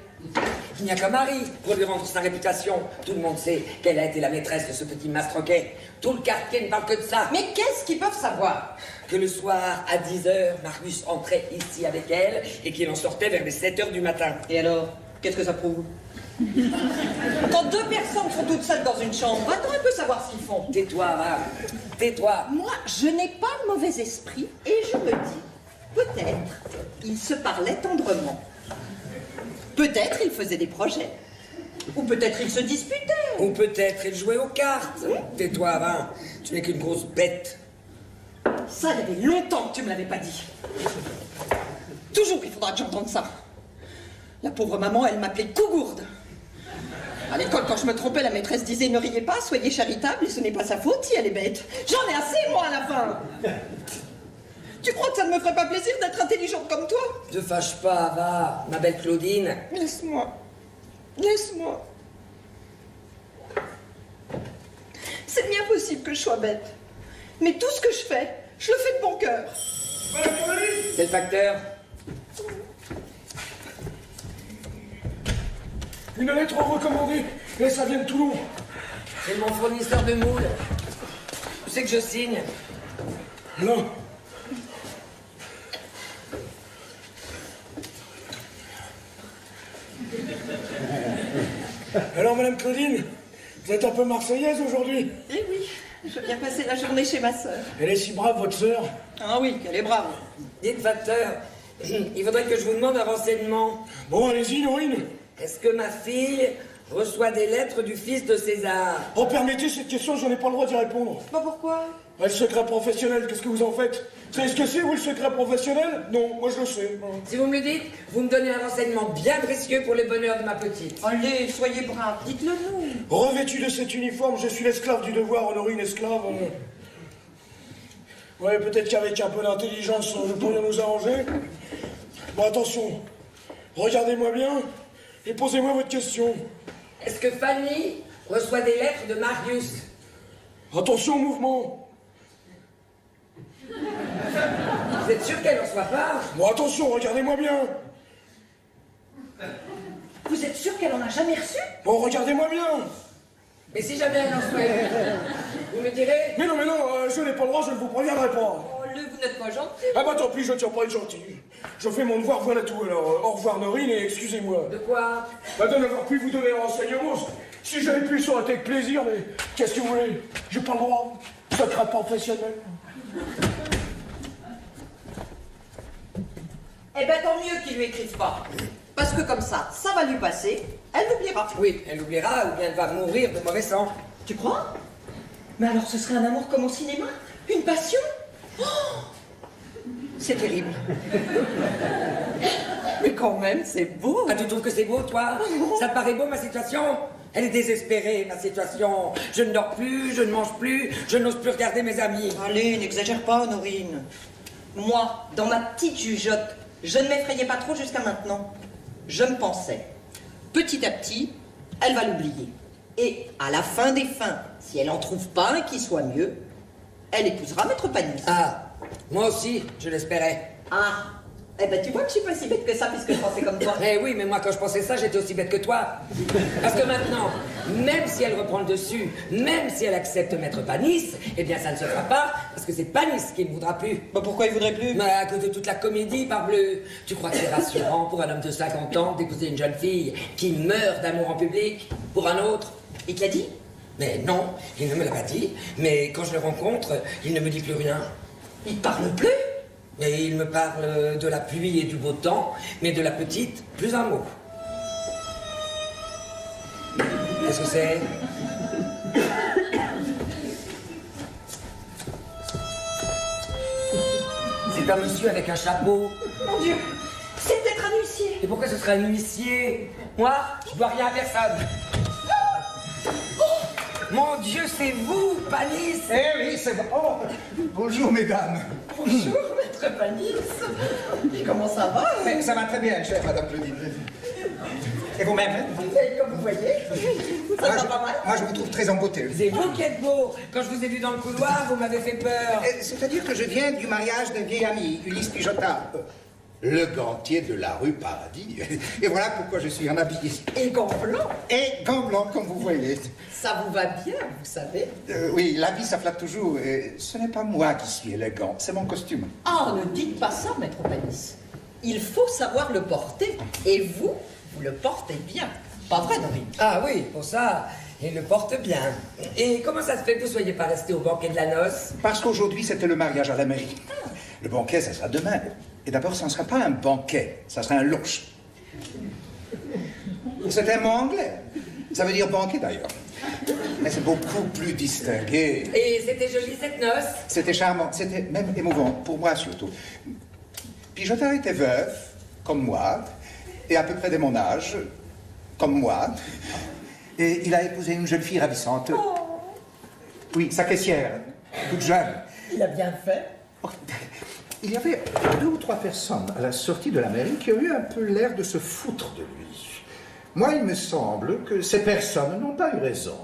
Il n'y a qu'un mari pour lui rendre sa réputation. Tout le monde sait qu'elle a été la maîtresse de ce petit mastroquet. Tout le quartier ne parle que de ça. Mais qu'est-ce qu'ils peuvent savoir? Que le soir, à 10h, Marius entrait ici avec elle et qu'il en sortait vers les 7h du matin. Et alors, qu'est-ce que ça prouve? Quand 2 personnes sont toutes seules dans une chambre, va-t-on un peu savoir ce qu'ils font? Tais-toi, va. Tais-toi. Moi, je n'ai pas le mauvais esprit et je me dis, peut-être ils se parlaient tendrement. Peut-être ils faisaient des projets. Ou peut-être ils se disputaient. Ou peut-être ils jouaient aux cartes. Tais-toi, va. Tu n'es qu'une grosse bête. Ça, il y avait longtemps que tu me l'avais pas dit. Toujours, il faudra que j'entende ça. La pauvre maman, elle m'appelait Cougourde. À l'école, quand je me trompais, la maîtresse disait « Ne riez pas, soyez charitable, et ce n'est pas sa faute si elle est bête. » J'en ai assez, moi, à la fin. Tu crois que ça ne me ferait pas plaisir d'être intelligente comme toi? Ne fâche pas, va, ma belle Claudine. Laisse-moi. Laisse-moi. C'est bien possible que je sois bête. Mais tout ce que je fais, je le fais de bon cœur. C'est le facteur. Une lettre recommandée Et ça vient de Toulon. C'est mon fournisseur de moules. Tu sais que je signe. Non. Alors, Madame Claudine, vous êtes un peu marseillaise aujourd'hui? Eh oui, je viens passer la journée chez ma sœur. Elle est si brave, votre sœur. Ah oui, qu'elle est brave. Dites, facteur, il faudrait que je vous demande un renseignement. Bon, allez-y, Norine. Est-ce que ma fille reçoit des lettres du fils de César? Oh, permettez cette question, j'en ai pas le droit d'y répondre. Bah pourquoi? Le secret professionnel, qu'est-ce que vous en faites? Vous savez ce que c'est, vous, le secret professionnel? Non, moi je le sais. Si vous me le dites, vous me donnez un renseignement bien précieux pour le bonheur de ma petite. Allez, soyez brave, dites-le nous. Revêtu de cet uniforme, je suis l'esclave du devoir, Honorine, esclave. Ouais, peut-être qu'avec un peu d'intelligence, nous pourrions nous arranger. Bon, attention, regardez-moi bien et posez-moi votre question. Est-ce que Fanny reçoit des lettres de Marius? Attention au mouvement. Vous êtes sûr qu'elle n'en soit pas? Bon, attention, regardez-moi bien. Vous êtes sûr qu'elle en a jamais reçu? Bon, regardez-moi bien. Mais si jamais elle en soit une, vous me direz? Mais non, je n'ai pas le droit, je ne vous préviendrai pas. Oh, vous n'êtes pas gentil. Ah bah tant pis, je ne tiens pas à être gentil. Je fais mon devoir, voilà tout. Alors, au revoir Norine et excusez-moi. De quoi? Bah de n'avoir pu vous donner un renseignement. Si j'avais pu, ça aurait été avec plaisir, mais qu'est-ce que vous voulez? J'ai pas le droit. Secret professionnel. Eh ben tant mieux qu'il lui écrive pas. Parce que comme ça va lui passer, elle l'oubliera. Oui, elle l'oubliera ou bien elle va mourir de mauvais sang. Tu crois? Mais alors ce serait un amour comme au cinéma? Une passion? Oh, c'est terrible. Mais quand même, c'est beau. Ah, tu trouves que c'est beau, toi? Ça te paraît beau, ma situation? Elle est désespérée, ma situation. Je ne dors plus, je ne mange plus, je n'ose plus regarder mes amis. Allez, n'exagère pas, Honorine. Moi, dans ma petite jugeote, je ne m'effrayais pas trop jusqu'à maintenant. Je me pensais, petit à petit, elle va l'oublier. Et à la fin des fins, si elle n'en trouve pas un qui soit mieux, elle épousera Maître Panis. Ah, moi aussi, je l'espérais. Ah, eh ben tu vois que je suis pas si bête que ça puisque je pensais comme toi. Eh oui, mais moi quand je pensais ça, j'étais aussi bête que toi. Parce que maintenant, même si elle reprend le dessus, même si elle accepte Maître Panis, eh bien ça ne se fera pas, parce que c'est Panis qui ne voudra plus. Bah pourquoi il voudrait plus? Mais à cause de toute la comédie, parbleu. Tu crois que c'est rassurant pour un homme de 50 ans d'épouser une jeune fille qui meurt d'amour en public pour un autre? Il te l'a dit? Mais non, il ne me l'a pas dit. Mais quand je le rencontre, il ne me dit plus rien. Il parle plus? Et il me parle de la pluie et du beau temps, mais de la petite, plus un mot. Qu'est-ce que c'est? C'est un monsieur avec un chapeau. Mon Dieu, c'est peut-être un huissier. Et pourquoi ce serait un huissier? Moi, je dois rien à personne. Mon Dieu, c'est vous, Panis! Eh oui, c'est bon. Oh, bonjour, mesdames. Bonjour, Maître Panis. Et comment ça va? Mais ça va très bien, chère Madame Claudine. Et vous-même? Comme vous voyez, ça va pas mal. Moi, je vous trouve très en beauté. C'est vous qui êtes beau. Quand je vous ai vu dans le couloir, vous m'avez fait peur. C'est-à-dire que je viens du mariage d'un vieil ami, Ulysse Pijota, le gantier de la rue Paradis. Et voilà pourquoi je suis en habit ici. Et gants blancs. Et gants blancs, comme vous voyez. Ça vous va bien, vous savez. Oui, l'habit, ça flatte toujours. Et ce n'est pas moi qui suis élégant, c'est mon costume. Ah, ne dites pas ça, Maître Panis. Il faut savoir le porter. Et vous le portez bien. Pas vrai, Norine? Ah oui, pour ça, il le porte bien. Et comment ça se fait que vous ne soyez pas resté au banquet de la noce? Parce qu'aujourd'hui, c'était le mariage à la mairie. Le banquet, ça sera demain. Et d'abord, ça ne sera pas un banquet, ça sera un lunch. C'est un mot anglais. Ça veut dire banquet, d'ailleurs. Mais c'est beaucoup plus distingué. Et c'était joli cette noce? C'était charmant, c'était même émouvant, pour moi surtout. Pijota était veuf, comme moi, et à peu près de mon âge, comme moi. Et il a épousé une jeune fille ravissante. Oui, sa caissière, toute jeune. Il a bien fait. Oh, il y avait 2 ou 3 personnes à la sortie de la mairie qui ont eu un peu l'air de se foutre de lui. Moi, il me semble que ces personnes n'ont pas eu raison.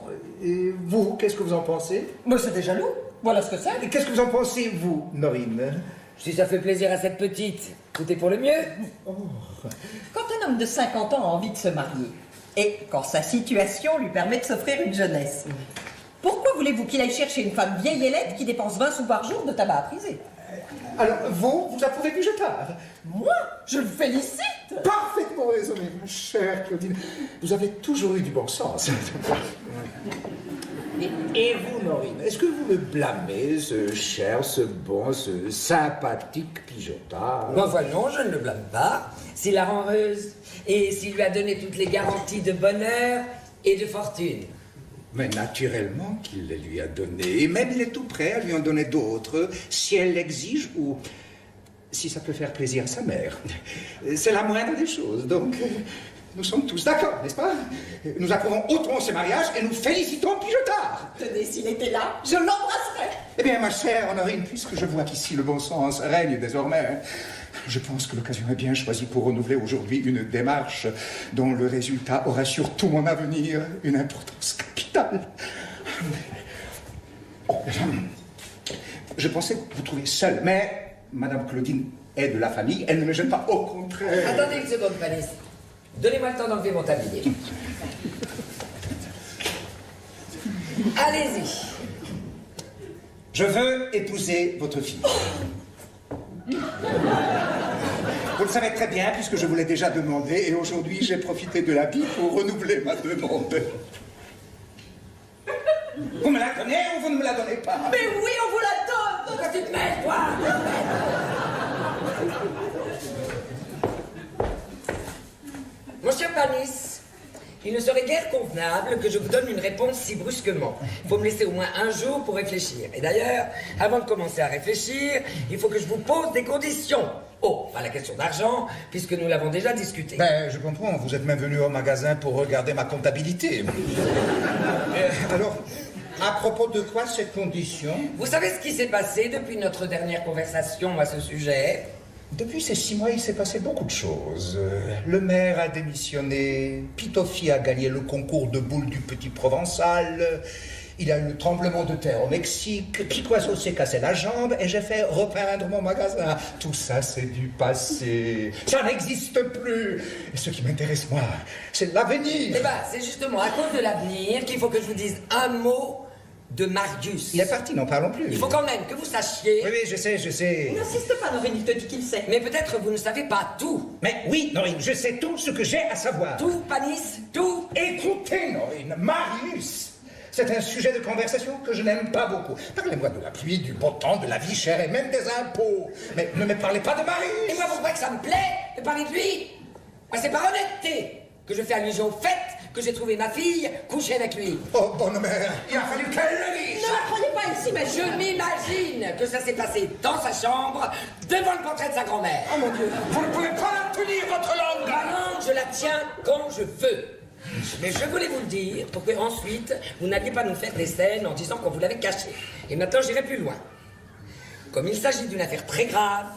Et vous, qu'est-ce que vous en pensez? Mais c'était jaloux. Voilà ce que c'est. Et qu'est-ce que vous en pensez, vous, Norine? Si ça fait plaisir à cette petite, tout est pour le mieux. Quand un homme de 50 ans a envie de se marier, Et quand sa situation lui permet de s'offrir une jeunesse. Pourquoi voulez-vous qu'il aille chercher une femme vieille et laide qui dépense 20 sous par jour de tabac à priser? Alors, vous approuvez Pujotard? Moi, je le félicite. Parfaitement raisonné, ma chère Claudine. Vous avez toujours eu du bon sens. Et vous, Norine, est-ce que vous le blâmez, ce cher, ce bon, ce sympathique Pujotard? Bon, enfin, non, je ne le blâme pas. S'il la rend heureuse et s'il lui a donné toutes les garanties de bonheur et de fortune. Mais naturellement qu'il les lui a donnés. Et même il est tout prêt à lui en donner d'autres, si elle l'exige ou si ça peut faire plaisir à sa mère. C'est la moindre des choses, donc nous sommes tous d'accord, n'est-ce pas? Nous approuvons hautement ce mariage et nous félicitons Pujotard. Tenez, s'il était là, je l'embrasserais. Eh bien, ma chère Honorine, puisque je vois qu'ici le bon sens règne désormais, je pense que l'occasion est bien choisie pour renouveler aujourd'hui une démarche dont le résultat aura sur tout mon avenir une importance capitale. Je pensais vous trouver seule, mais Madame Claudine est de la famille, elle ne me gêne pas, au contraire. Attendez une seconde, Panis. Donnez-moi le temps d'enlever mon tablier. Allez-y. Je veux épouser votre fille. Vous le savez très bien, puisque je vous l'ai déjà demandé, et aujourd'hui j'ai profité de la vie pour renouveler ma demande. Vous me la donnez ou vous ne me la donnez pas? Mais oui, on vous la donne. Pourquoi tu te mêles, toi? Monsieur Panis, il ne serait guère convenable que je vous donne une réponse si brusquement. Il faut me laisser au moins un jour pour réfléchir. Et d'ailleurs, avant de commencer à réfléchir, il faut que je vous pose des conditions. Oh, pas la question d'argent, puisque nous l'avons déjà discuté. Ben, je comprends, vous êtes même venu au magasin pour regarder ma comptabilité. Alors, à propos de quoi ces conditions? Vous savez ce qui s'est passé depuis notre dernière conversation à ce sujet? Depuis ces 6 mois, il s'est passé beaucoup de choses. Le maire a démissionné, Pitofi a gagné le concours de boules du Petit Provençal, il y a eu le tremblement de terre au Mexique, Picoiseau s'est cassé la jambe et j'ai fait repeindre mon magasin. Tout ça, c'est du passé. Ça n'existe plus. Et ce qui m'intéresse, moi, c'est l'avenir. Eh ben, c'est justement à cause de l'avenir qu'il faut que je vous dise un mot de Marius. Il est parti, n'en parlons plus. Il faut quand même que vous sachiez... Oui, je sais. N'insiste pas, Norine, il te dit qu'il sait. Mais peut-être vous ne savez pas tout. Mais oui, Norine, je sais tout ce que j'ai à savoir. Tout, Panis, tout. Écoutez, Norine, Marius, c'est un sujet de conversation que je n'aime pas beaucoup. Parlez-moi de la pluie, du beau temps, de la vie chère et même des impôts. Mais ne me parlez pas de Marius. Et moi, vous croyez que ça me plaît de parler de lui? Moi, c'est par honnêteté que je fais allusion au fait que j'ai trouvé ma fille couchée avec lui. Oh, bonne mère, il a fallu qu'elle le dise. Ne la croyez pas ici, mais Je m'imagine que ça s'est passé dans sa chambre, devant le portrait de sa grand-mère. Oh mon Dieu. Vous ne pouvez pas la tenir, votre langue. Ma langue, je la tiens quand je veux. Mais je voulais vous le dire pour que ensuite vous n'alliez pas nous faire des scènes en disant qu'on vous l'avait caché. Et maintenant, j'irai plus loin. Comme il s'agit d'une affaire très grave,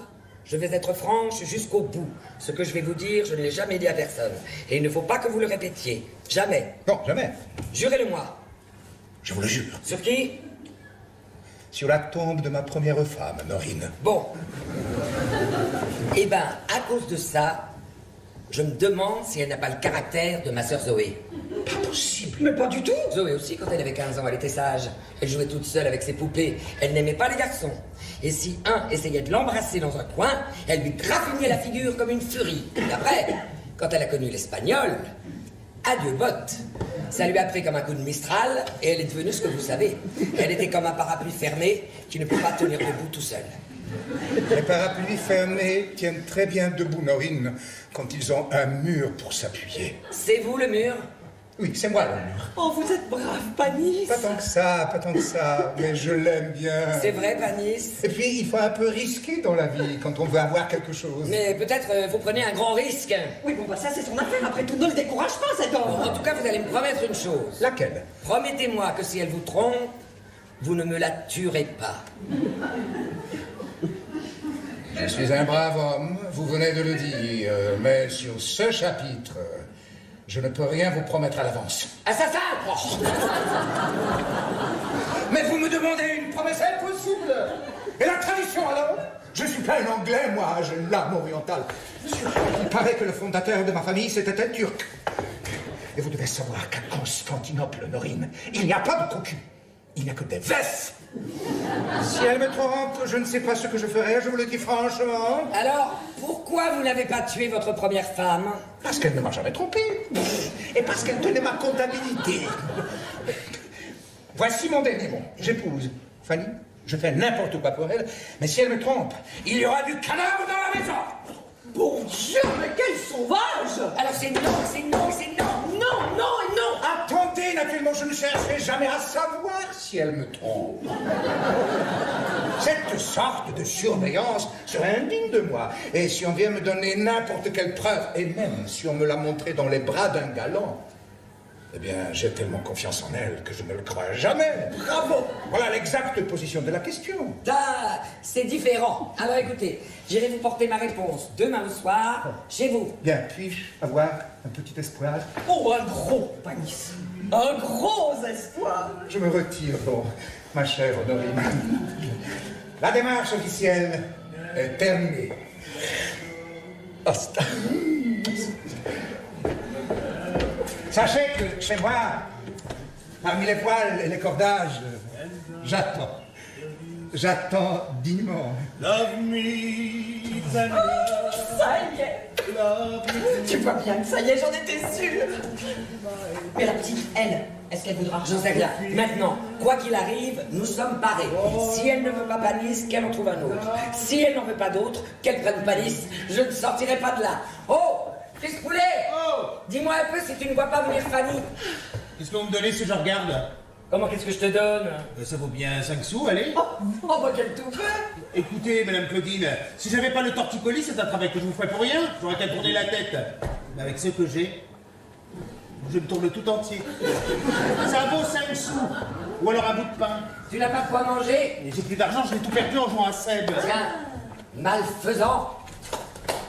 je vais être franche jusqu'au bout. Ce que je vais vous dire, je ne l'ai jamais dit à personne. Et il ne faut pas que vous le répétiez. Jamais. Non, jamais. Jurez-le-moi. Je vous le jure. Sur qui? Sur la tombe de ma première femme, Norine. Bon. Eh ben, à cause de ça, je me demande si elle n'a pas le caractère de ma sœur Zoé. Pas possible. Mais pas du tout. Zoé aussi, quand elle avait 15 ans, elle était sage. Elle jouait toute seule avec ses poupées. Elle n'aimait pas les garçons. Et si un essayait de l'embrasser dans un coin, elle lui graffignait la figure comme une furie. Et après, quand elle a connu l'espagnol, adieu botte. Ça lui a pris comme un coup de Mistral et elle est devenue ce que vous savez. Elle était comme un parapluie fermé qui ne peut pas tenir debout tout seul. Les parapluies fermés tiennent très bien debout, Norine, quand ils ont un mur pour s'appuyer. C'est vous le mur? Oui, c'est moi le mur. Oh, vous êtes brave, Panis. Pas tant que ça, mais je l'aime bien. C'est vrai, Panis. Et puis, il faut un peu risquer dans la vie quand on veut avoir quelque chose. Mais peut-être vous prenez un grand risque. Oui, bon, bah ça, c'est son affaire. Après tout, ne le décourage pas, cet homme. En tout cas, vous allez me promettre une chose. Laquelle? Promettez-moi que si elle vous trompe, vous ne me la tuerez pas. Je suis un brave homme, vous venez de le dire, mais sur ce chapitre, je ne peux rien vous promettre à l'avance. Assassin! Mais vous me demandez une promesse impossible! Et la tradition alors? Je suis pas un Anglais, moi, j'ai l'âme orientale. Il paraît que le fondateur de ma famille, c'était un Turc. Et vous devez savoir qu'à Constantinople, Norine, il n'y a pas de cocu. Il n'y a que des veufs. Si elle me trompe, je ne sais pas ce que je ferai, je vous le dis franchement. Alors, pourquoi vous n'avez pas tué votre première femme? Parce qu'elle ne m'a jamais trompé. Et parce qu'elle tenait ma comptabilité. Voici mon dernier mot. J'épouse Fanny. Je fais n'importe quoi pour elle. Mais si elle me trompe, il y aura du cadavre dans la maison. Bon Dieu, mais quel sauvage! Alors c'est non, c'est non, c'est non. Non, non et non! Attendez, naturellement, je ne chercherai jamais à savoir si elle me trompe. Cette sorte de surveillance serait indigne de moi. Et si on vient me donner n'importe quelle preuve, et même si on me l'a montré dans les bras d'un galant, eh bien, j'ai tellement confiance en elle que je ne le crois jamais. Bravo! Voilà l'exacte position de la question. Ah, c'est différent. Alors écoutez, j'irai vous porter ma réponse demain au soir, chez vous. Bien, puis-je avoir un petit espoir? Oh, un gros Panis! Un gros espoir! Je me retire, bon, ma chère Honorine. La démarche officielle est terminée. Hasta. Sachez que chez moi, parmi les voiles et les cordages, j'attends. J'attends dignement. Love me, ça y est! Tu vois bien que ça y est, j'en étais sûre! Mais la petite, elle, est-ce qu'elle voudra? J'en sais rien. Maintenant, quoi qu'il arrive, nous sommes parés. Si elle ne veut pas Panis, qu'elle en trouve un autre. Si elle n'en veut pas d'autre, qu'elle prenne Panis. Je ne sortirai pas de là. Oh, Chris Poulet! Oh! Dis-moi un peu si tu ne vois pas venir Fanny. Qu'est-ce que vous me donnez si je regarde? Comment qu'est-ce que je te donne? Ça vaut bien 5 sous, allez. Oh, bah quel tout fait! Écoutez, Madame Claudine, si j'avais pas le torticolis, c'est un travail que je vous ferais pour rien. J'aurais qu'à tourner la tête. Mais avec ce que j'ai, je me tourne tout entier. Ça vaut 5 sous. Ou alors un bout de pain. Tu n'as pas de quoi manger? Et j'ai plus d'argent, je l'ai tout perdu en jouant à Seb. Tiens, malfaisant.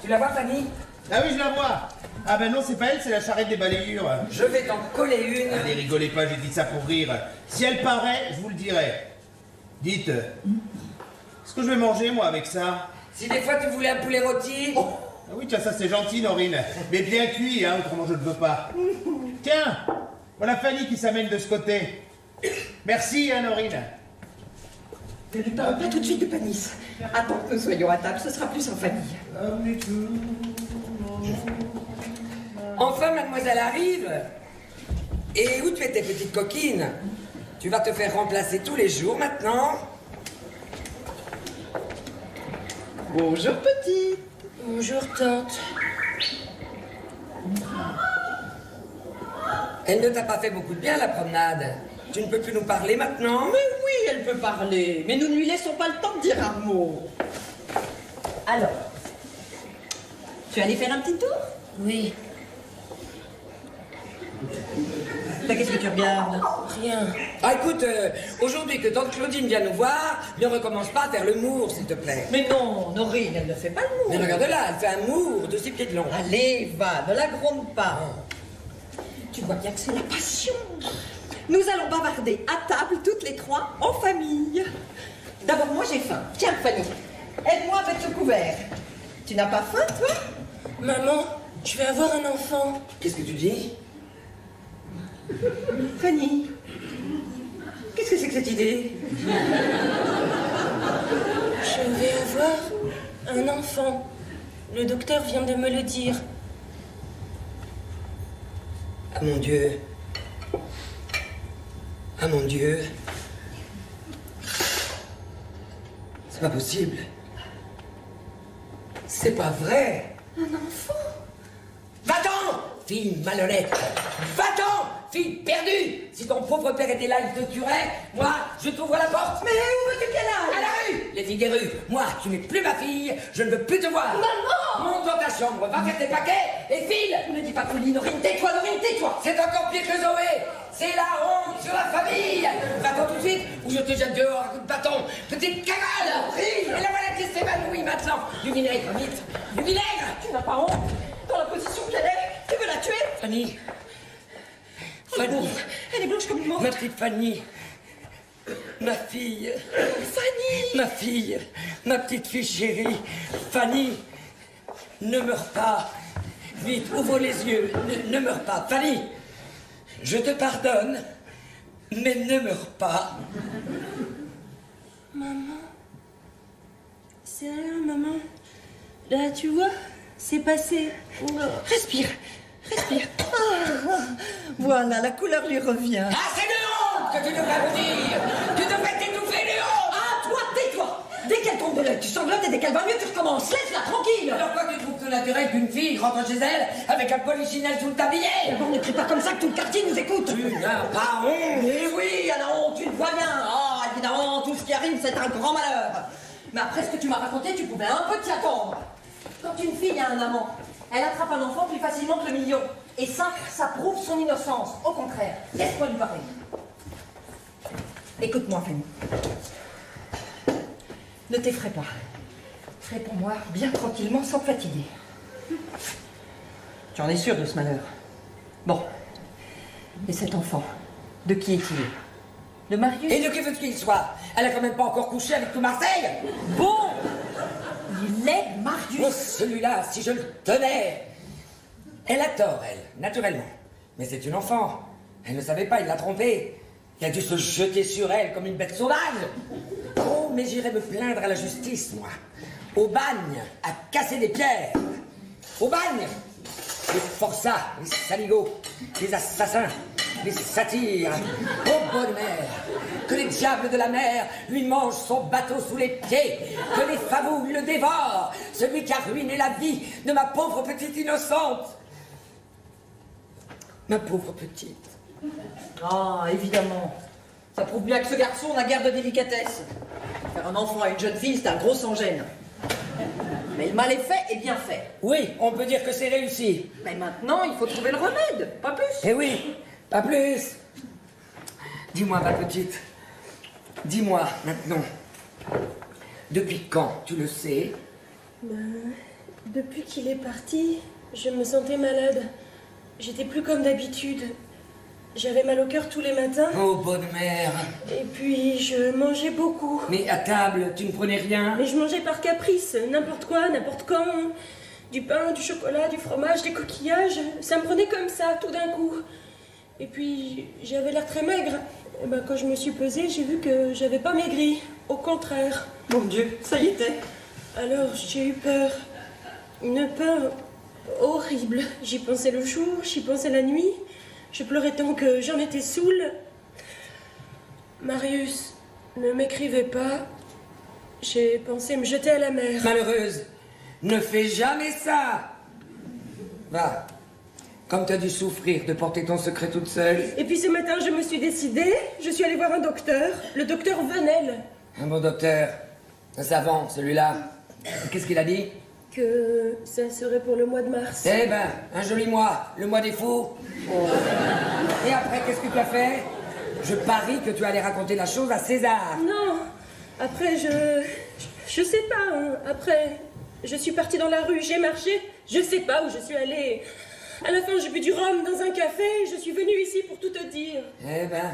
Tu la vois, Fanny? Ah oui, je la vois. Ah ben non, c'est pas elle, c'est la charrette des balayures. Je vais t'en coller une. Allez, rigolez pas, j'ai dit ça pour rire. Si elle paraît, je vous le dirai. Dites, est-ce que je vais manger, moi, avec ça? Si des fois tu voulais un poulet rôti... Ah oui, tiens, ça c'est gentil, Norine. Mais bien cuit, hein, autrement je ne veux pas. Tiens, voilà Fanny qui s'amène de ce côté. Merci, hein, Norine. Ne lui parle pas tout de suite de Panis. Attends que nous soyons à table, ce sera plus en famille. Enfin, mademoiselle arrive. Et où tu es tes petites coquines? Tu vas te faire remplacer tous les jours maintenant. Bonjour petite. Bonjour, tante. Elle ne t'a pas fait beaucoup de bien, la promenade. Tu ne peux plus nous parler maintenant? Mais oui, elle peut parler, mais nous ne lui laissons pas le temps de dire un mot. Alors, tu es allé faire un petit tour? Oui, Qu'est-ce que tu regardes? rien. Ah, écoute, aujourd'hui que tante Claudine vient nous voir, ne recommence pas à faire le mour, s'il te plaît. Mais non, Norine, elle ne fait pas le mour. Mais regarde là, elle fait un mour de 6 pieds de long. Allez, va, ne la gronde pas. Tu vois bien que c'est la passion. Nous allons bavarder à table toutes les trois en famille. D'abord, moi j'ai faim. Tiens, Fanny, aide-moi avec ce couvert. Tu n'as pas faim, toi? Maman, je vais avoir un enfant. Qu'est-ce que tu dis? Fanny, qu'est-ce que c'est que cette idée? Je vais avoir un enfant. Le docteur vient de me le dire. Ah mon Dieu. Ah mon Dieu. C'est pas possible. C'est pas vrai. Un enfant? Va-t'en, fille malhonnête. Va-t'en, fille perdue. Si ton pauvre père était là, il te tuerait. Moi, je t'ouvre la porte. Mais où veux-tu qu'elle aille? À la rue. Les filles des rues. Moi, tu n'es plus ma fille. Je ne veux plus te voir. Maman! Monte dans ta chambre, va faire tes paquets et file. Ne dis pas folie, Norine, tais-toi, Norine, tais-toi! C'est encore pire que Zoé. C'est la honte sur la famille. Va-t'en tout de suite ou je te jette dehors à coups de bâton. Petite cagade. Et la voilà qui s'évanouit maintenant. Du vinaigre, vite. Du vinaigre. Tu n'as pas honte? Dans la position qu'elle est, tu veux la tuer? Fanny. Fanny. Elle est blanche comme une morte. Ma petite Fanny. Ma fille. Fanny. Ma fille. Ma petite fille chérie. Fanny. Ne meurs pas. Vite, ouvre les yeux. Ne meurs pas. Fanny. Je te pardonne, mais ne meurs pas. Maman. Sérieux, maman? Là, tu vois, c'est passé. Respire, respire. Ah, voilà, la couleur lui revient. Ah, c'est de honte que tu devrais me dire. Tu devrais t'étouffer de honte. Ah, toi, tais-toi. Dès qu'elle tombe de l'œil, tu sanglotes et dès qu'elle va mieux, tu recommences. Laisse-la tranquille. Alors quoi, tu trouves que naturel qu'une fille rentre chez elle avec un polichinelle sous le tablier? D'abord, ne crie pas comme ça que tout le quartier nous écoute. Tu n'as pas honte. Eh oui, elle a honte, tu le vois bien. Ah, évidemment, tout ce qui arrive, c'est un grand malheur. Mais après ce que tu m'as raconté, tu pouvais un peu t'y attendre. Quand une fille a un amant, elle attrape un enfant plus facilement que le million. Et ça prouve son innocence. Au contraire, laisse-moi lui parler. Écoute-moi, Fanny. Ne t'effraie pas. Réponds-moi bien tranquillement, sans te fatiguer. Tu en es sûr de ce malheur? Bon. Et cet enfant, de qui est-il? De Marius? Et de qui veux-tu qu'il soit? Elle a quand même pas encore couché avec tout Marseille. Bon! Il est Marius! Oh, celui-là, si je le tenais! Elle a tort, elle, naturellement. Mais c'est une enfant. Elle ne savait pas, il l'a trompée. Il a dû se jeter sur elle comme une bête sauvage. Oh, mais j'irai me plaindre à la justice, moi. Au bagne, à casser des pierres. Au bagne, les forçats, les saligots, les assassins, les satyres. Oh, bonne mère, que les diables de la mer lui mangent son bateau sous les pieds, que les favoules le dévorent, celui qui a ruiné la vie de ma pauvre petite innocente. Ma pauvre petite. Ah, évidemment. Ça prouve bien que ce garçon n'a guère de délicatesse. Faire un enfant à une jeune fille, c'est un gros sans-gêne. Mais le mal est fait et bien fait. Oui, on peut dire que c'est réussi. Mais maintenant, il faut trouver le remède, pas plus. Eh oui, pas plus. Dis-moi, ma petite, dis-moi maintenant, depuis quand tu le sais? Depuis qu'il est parti, je me sentais malade. J'étais plus comme d'habitude. J'avais mal au cœur tous les matins. Oh, bonne mère. Et puis, je mangeais beaucoup. Mais à table, tu ne prenais rien? Mais je mangeais par caprice, n'importe quoi, n'importe quand. Du pain, du chocolat, du fromage, des coquillages. Ça me prenait comme ça, tout d'un coup. Et puis, j'avais l'air très maigre. Et ben, quand je me suis pesée, j'ai vu que j'avais pas maigri. Au contraire. Mon Dieu, ça y était. Alors, j'ai eu peur. Une peur horrible. J'y pensais le jour, j'y pensais la nuit. Je pleurais tant que j'en étais saoule. Marius, ne m'écrivez pas. J'ai pensé me jeter à la mer. Malheureuse, ne fais jamais ça. Va, comme tu as dû souffrir de porter ton secret toute seule. Et puis ce matin, je me suis décidée. Je suis allée voir un docteur, le docteur Venel. Un bon docteur, un savant, celui-là. Qu'est-ce qu'il a dit? Que ça serait pour le mois de mars. Eh ben, un joli mois, le mois des fous. Oh. Et après, qu'est-ce que tu as fait? Je parie que tu allais raconter la chose à César. Non, après, je sais pas. Hein. Après, je suis partie dans la rue, j'ai marché, je sais pas où je suis allée. À la fin, j'ai bu du rhum dans un café et je suis venue ici pour tout te dire. Eh ben,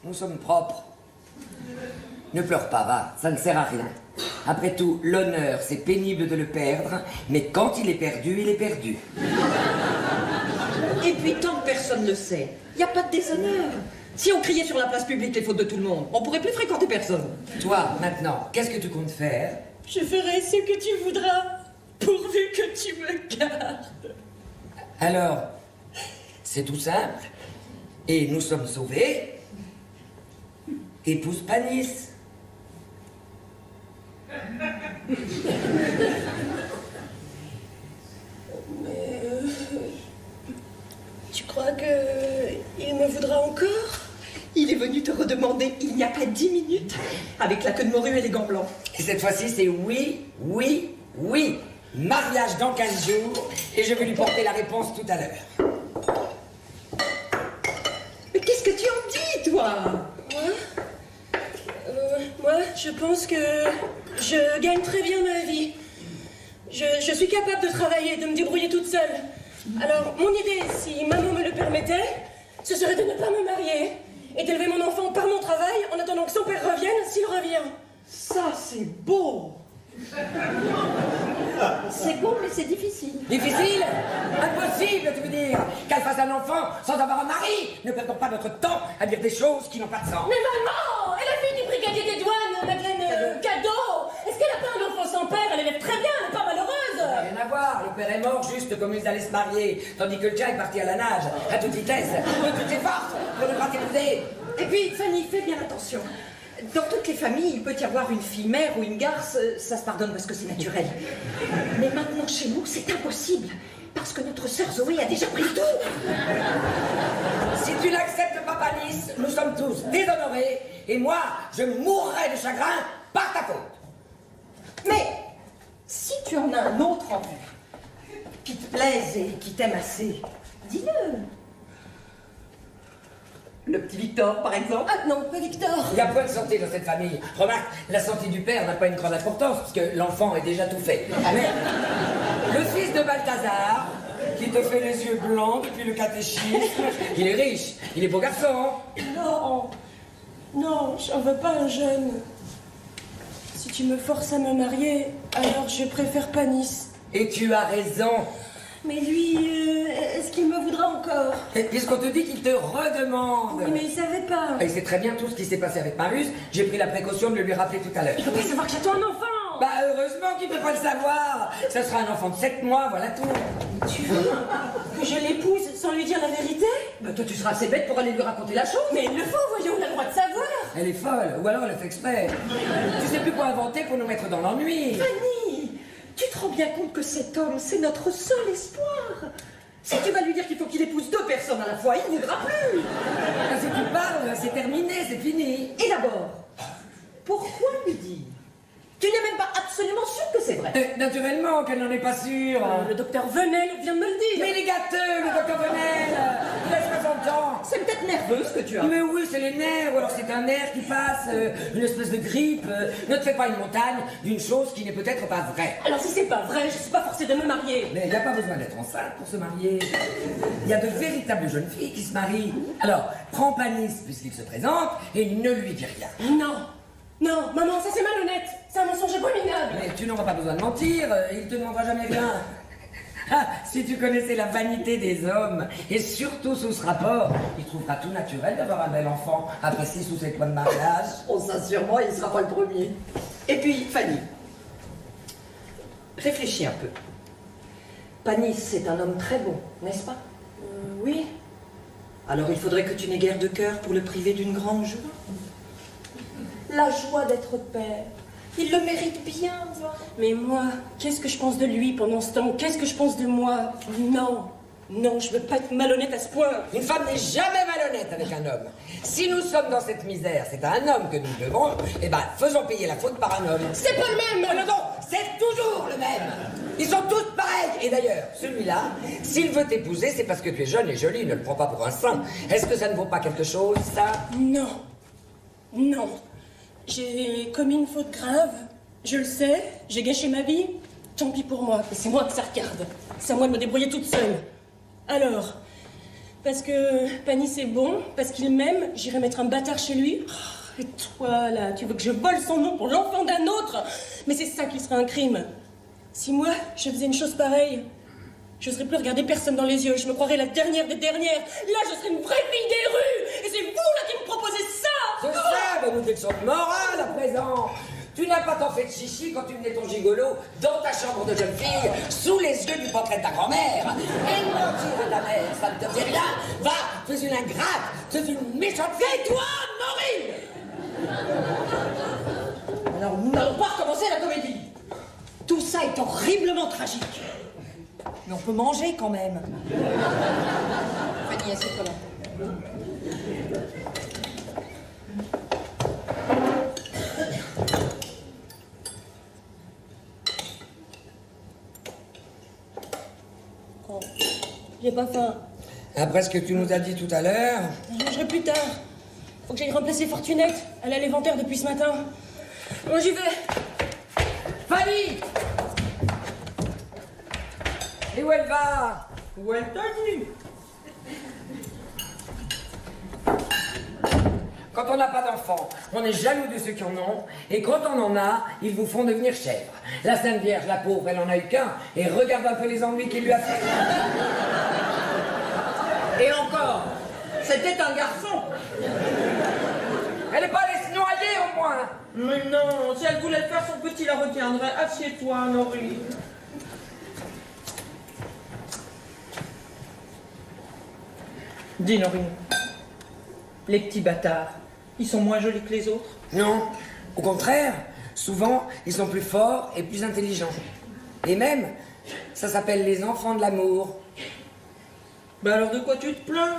nous sommes propres. Ne pleure pas, va, ça ne sert à rien. Après tout, l'honneur, c'est pénible de le perdre, mais quand il est perdu, il est perdu. Et puis, tant que personne ne le sait, il n'y a pas de déshonneur. Si on criait sur la place publique les fautes de tout le monde, on pourrait plus fréquenter personne. Toi, maintenant, qu'est-ce que tu comptes faire? Je ferai ce que tu voudras, pourvu que tu me gardes. Alors, c'est tout simple. Et nous sommes sauvés. Épouse Panis. Mais tu crois que il me voudra encore? Il est venu te redemander il n'y a pas 10 minutes, avec la queue de morue et les gants blancs. Et cette fois-ci, c'est oui, oui, oui. Mariage dans 15 jours, et je vais lui porter la réponse tout à l'heure. Mais qu'est-ce que tu en dis, toi? Moi, je pense que je gagne très bien ma vie. Je suis capable de travailler, de me débrouiller toute seule. Alors, mon idée, si maman me le permettait, ce serait de ne pas me marier et d'élever mon enfant par mon travail en attendant que son père revienne, s'il revient. Ça, c'est beau. C'est c'est bon, mais c'est difficile. Difficile? Impossible, tu veux dire? Qu'elle fasse un enfant sans avoir un mari? Ne perdons pas notre temps à dire des choses qui n'ont pas de sens. Mais maman, elle a fille du brigadier des douanes, Madeleine Cadeau. Est-ce qu'elle a pas un enfant sans père? Elle élève très bien, elle n'est pas malheureuse. Ça n'a rien à voir, le père est mort juste comme ils allaient se marier, tandis que le tien est parti à la nage, à toute vitesse, de toutes ses forces, pour ne pas t'épouser. Et puis, Fanny, fais bien attention. Dans toutes les familles, il peut y avoir une fille mère ou une garce, ça se pardonne parce que c'est naturel. Mais maintenant, chez nous, c'est impossible. Parce que notre sœur Zoé a déjà pris le tour. Si tu n'acceptes pas Panis, nous sommes tous déshonorés, et moi, je mourrai de chagrin par ta faute. Mais, si tu en as un autre en vue, qui te plaise et qui t'aime assez, dis-le. Le petit Victor, par exemple. Ah non, pas Victor. Il n'y a point de santé dans cette famille. Remarque, la santé du père n'a pas une grande importance, puisque l'enfant est déjà tout fait. Mais le fils de Balthazar, qui te fait les yeux blancs depuis le catéchisme, il est riche, il est beau garçon. Non, non, j'en veux pas un jeune. Si tu me forces à me marier, alors je préfère Panis. Et tu as raison. Mais lui, est-ce qu'il me voudra encore? Puisqu'on te dit qu'il te redemande. Oui, mais il savait pas. Il sait très bien tout ce qui s'est passé avec Marius. J'ai pris la précaution de le lui rappeler tout à l'heure. Il peut pas savoir que j'attends un enfant. Bah heureusement qu'il peut pas le savoir. Ça sera un enfant de 7 mois, voilà tout. Tu veux que je l'épouse sans lui dire la vérité? Bah toi, tu seras assez bête pour aller lui raconter la chose. Mais il le faut, voyons, on a le droit de savoir. Elle est folle, ou alors elle le fait exprès. Tu sais plus quoi inventer pour nous mettre dans l'ennui. Fanny, tu te rends bien compte que cet homme, c'est notre seul espoir. Si tu vas lui dire qu'il faut qu'il épouse 2 personnes à la fois, il ne voudra plus. Si tu parles, c'est terminé, c'est fini. Et d'abord, pourquoi lui dire? Tu n'es même pas absolument sûr que c'est vrai. Naturellement qu'elle n'en est pas sûre. Le docteur Venel vient de me le dire. Mais il est gâteux, le docteur Venel. Il a 60 ans. C'est peut-être nerveux ce que tu as. Mais oui, c'est les nerfs, ou alors c'est un nerf qui passe, une espèce de grippe. Ne te fais pas une montagne d'une chose qui n'est peut-être pas vraie. Alors si c'est pas vrai, je suis pas forcée de me marier. Mais il n'y a pas besoin d'être enceinte pour se marier. Il y a de véritables jeunes filles qui se marient. Alors, prends Panis puisqu'il se présente et ne lui dis rien. Non, non, maman, ça c'est malhonnête. C'est un mensonge abominable. Mais tu n'auras pas besoin de mentir, il ne te demandera jamais rien. Ah, si tu connaissais la vanité des hommes, et surtout sous ce rapport, il trouvera tout naturel d'avoir un bel enfant après 6 ou 7 mois de mariage. Oh, ça sûrement, il ne sera pas le premier. Et puis, Fanny, réfléchis un peu. Panis, c'est un homme très bon, n'est-ce pas? Oui. Alors il faudrait que tu n'aies guère de cœur pour le priver d'une grande joie. La joie d'être père. Il le mérite bien, va. Mais moi, qu'est-ce que je pense de lui pendant ce temps? Qu'est-ce que je pense de moi? Non, non, je veux pas être malhonnête à ce point. Une femme n'est jamais malhonnête avec un homme. Si nous sommes dans cette misère, c'est à un homme que nous devons, eh ben, faisons payer la faute par un homme. C'est pas le même! Non, non, c'est toujours le même. Ils sont tous pareils. Et d'ailleurs, celui-là, s'il veut t'épouser, c'est parce que tu es jeune et jolie, ne le prends pas pour un saint. Est-ce que ça ne vaut pas quelque chose, ça? Non, non. J'ai commis une faute grave, je le sais, j'ai gâché ma vie, tant pis pour moi, c'est moi que ça regarde. C'est à moi de me débrouiller toute seule. Alors, parce que Panis est bon, parce qu'il m'aime, j'irai mettre un bâtard chez lui. Oh, et toi, là, tu veux que je vole son nom pour l'enfant d'un autre? Mais c'est ça qui serait un crime. Si moi, je faisais une chose pareille, je n'oserais plus regarder personne dans les yeux, je me croirais la dernière des dernières. Là, je serais une vraie fille des rues, et c'est vous, là, qui me proposez ça! C'est ça, mais nous des leçons de morale à présent. Tu n'as pas tant fait de chichi quand tu menais ton gigolo dans ta chambre de jeune fille, sous les yeux du portrait de ta grand-mère. Et mentir à ta mère, ça ne te fait rien. Va, tu es une ingrate, tu es une méchante fille. Et toi, Maureen! Alors, nous n'allons pas recommencer la comédie. Tout ça est horriblement tragique. Mais on peut manger quand même. Fanny, assieds-toi là. Oh, j'ai pas faim. Après ce que tu nous as dit tout à l'heure... Je mangerai plus tard. Faut que j'aille remplacer Fortunette. Elle est à l'éventaire depuis ce matin. Bon, j'y vais. Fanny! Et où elle va? Où elle t'a dit? quand on n'a pas d'enfants, on est jaloux de ceux qui en ont, et quand on en a, ils vous font devenir chèvre. La Sainte Vierge, la pauvre, elle en a eu qu'un, et regarde un peu les ennuis qu'il lui a fait. Et encore, c'était un garçon. Elle n'est pas allée se noyer au moins. Mais non, si elle voulait faire son petit, la retiendrait. Assieds-toi, Norine. Dis, Norine, les petits bâtards, ils sont moins jolis que les autres? Non, au contraire, souvent, ils sont plus forts et plus intelligents. Et même, ça s'appelle les enfants de l'amour. Ben alors de quoi tu te plains?